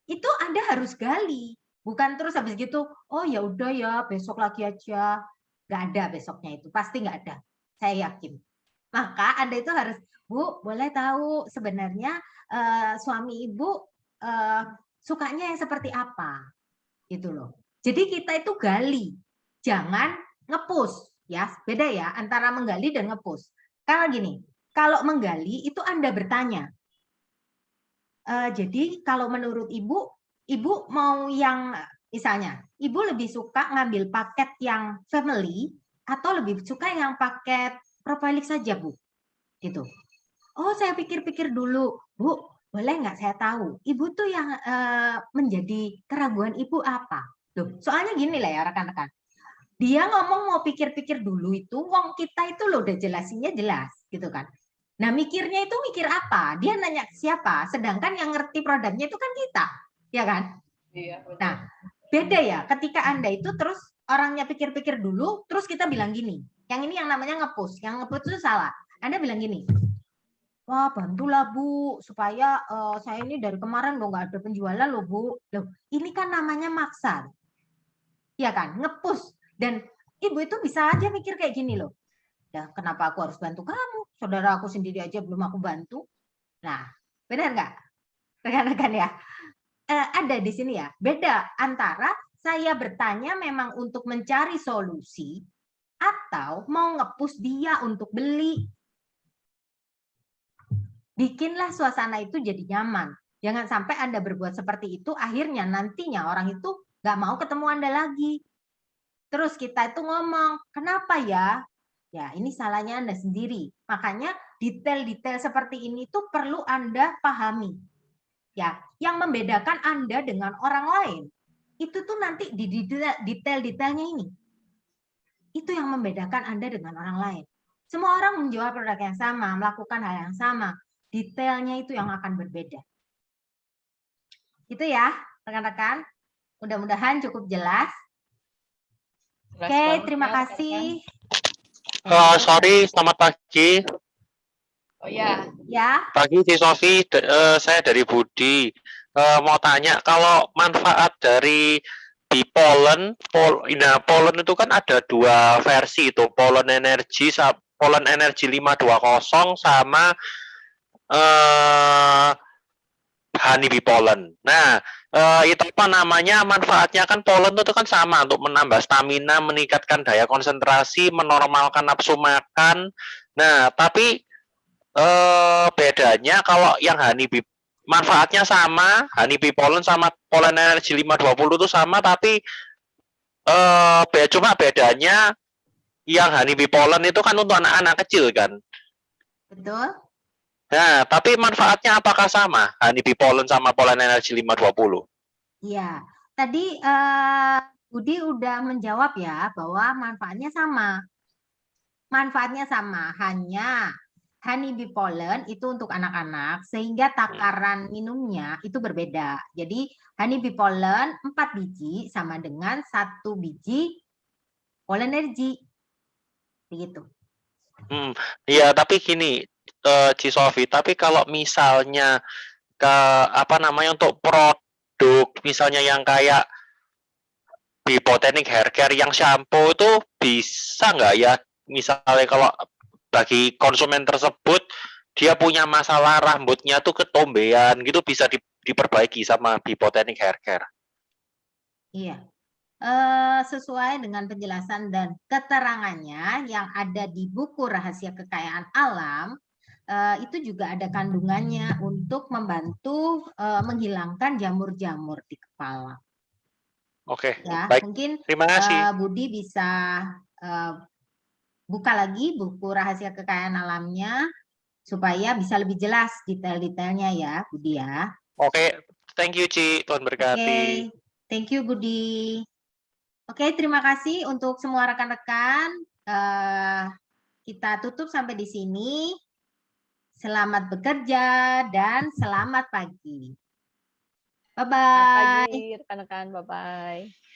itu Anda harus gali. Bukan terus habis gitu, oh ya udah ya besok lagi aja. Nggak ada besoknya itu, pasti nggak ada. Saya yakin. Maka Anda itu harus, Bu, boleh tahu sebenarnya suami Ibu sukanya yang seperti apa? Gitu loh. Jadi kita itu gali, jangan ngepush ya. Beda ya antara menggali dan ngepush. Karena gini, kalau menggali itu Anda bertanya. Jadi kalau menurut Ibu, Ibu mau yang misalnya, Ibu lebih suka ngambil paket yang family atau lebih suka yang paket Propelix saja, Bu? Gitu. Oh, saya pikir-pikir dulu, Bu. Boleh nggak saya tahu, Ibu tuh yang menjadi keraguan Ibu apa? Loh, soalnya gini lah ya rekan-rekan. Dia ngomong mau pikir-pikir dulu itu, wong kita itu loh udah jelasinnya jelas gitu kan. Nah mikirnya itu mikir apa? Dia nanya siapa? Sedangkan yang ngerti produknya itu kan kita, ya kan? Iya, benar. Nah beda ya ketika Anda itu terus orangnya pikir-pikir dulu, terus kita bilang gini, yang ini yang namanya nge-push, yang nge-push itu salah. Anda bilang gini, wah bantulah Bu, supaya saya ini dari kemarin loh nggak ada penjualan loh Bu. Loh, ini kan namanya maksa, ya kan? Nge-push. Dan ibu itu bisa aja mikir kayak gini loh. Ya, kenapa aku harus bantu kamu? Saudara aku sendiri aja belum aku bantu. Nah, benar nggak? Rekan-rekan ya. Ada di sini ya. Beda antara saya bertanya memang untuk mencari solusi atau mau nge-push dia untuk beli. Bikinlah suasana itu jadi nyaman. Jangan sampai Anda berbuat seperti itu, akhirnya nantinya orang itu nggak mau ketemu Anda lagi. Terus kita itu ngomong, kenapa ya? Ya, ini salahnya Anda sendiri. Makanya detail-detail seperti ini tuh perlu Anda pahami. Ya, yang membedakan Anda dengan orang lain itu tuh nanti di detail-detailnya ini. Itu yang membedakan Anda dengan orang lain. Semua orang menjual produk yang sama, melakukan hal yang sama. Detailnya itu yang akan berbeda. Itu ya, rekan-rekan. Mudah-mudahan cukup jelas. Oke, terima kasih. Sorry, selamat pagi. Oh ya. Ya. Pagi, Ci Sofi. Saya dari Budi. Mau tanya, kalau manfaat dari Bipollen, Pollen itu kan ada dua versi itu, Pollen Energy 520 sama Honey Bee Pollen. Nah, itu apa namanya, manfaatnya kan pollen itu kan sama untuk menambah stamina, meningkatkan daya konsentrasi, menormalkan nafsu makan. Nah, tapi bedanya kalau yang Honey Bee manfaatnya sama, Honey Bee Pollen sama Pollen Energy 520 itu sama, tapi cuma bedanya yang Honey Bee Pollen itu kan untuk anak-anak kecil kan. Betul. Nah, tapi manfaatnya apakah sama? Honey Bee Pollen sama Pollen Energy 520? Iya, tadi Budi udah menjawab ya bahwa manfaatnya sama. Manfaatnya sama, hanya Honey Bee Pollen itu untuk anak-anak sehingga takaran minumnya itu berbeda. Jadi Honey Bee Pollen 4 biji sama dengan 1 biji Pollen Energy. Begitu. Iya, tapi gini, Ci Sofi, tapi kalau misalnya apa namanya, untuk produk misalnya yang kayak Bipotenic Hair Care yang shampoo itu bisa nggak ya, misalnya kalau bagi konsumen tersebut dia punya masalah rambutnya tuh ketombean gitu, bisa diperbaiki sama Bipotenic Hair Care? Iya. Sesuai dengan penjelasan dan keterangannya yang ada di buku Rahasia Kekayaan Alam, itu juga ada kandungannya untuk membantu menghilangkan jamur-jamur di kepala. Oke, Ya, baik. mungkin Terima kasih. Budi bisa buka lagi buku Rahasia Kekayaan Alamnya supaya bisa lebih jelas detail-detailnya ya, Budi ya. Oke, thank you Ci, Tuhan berkati. Oke, thank you Budi. Oke, terima kasih untuk semua rekan-rekan. Kita tutup sampai di sini. Selamat bekerja dan selamat pagi. Bye-bye. Selamat pagi rekan-rekan. Bye-bye.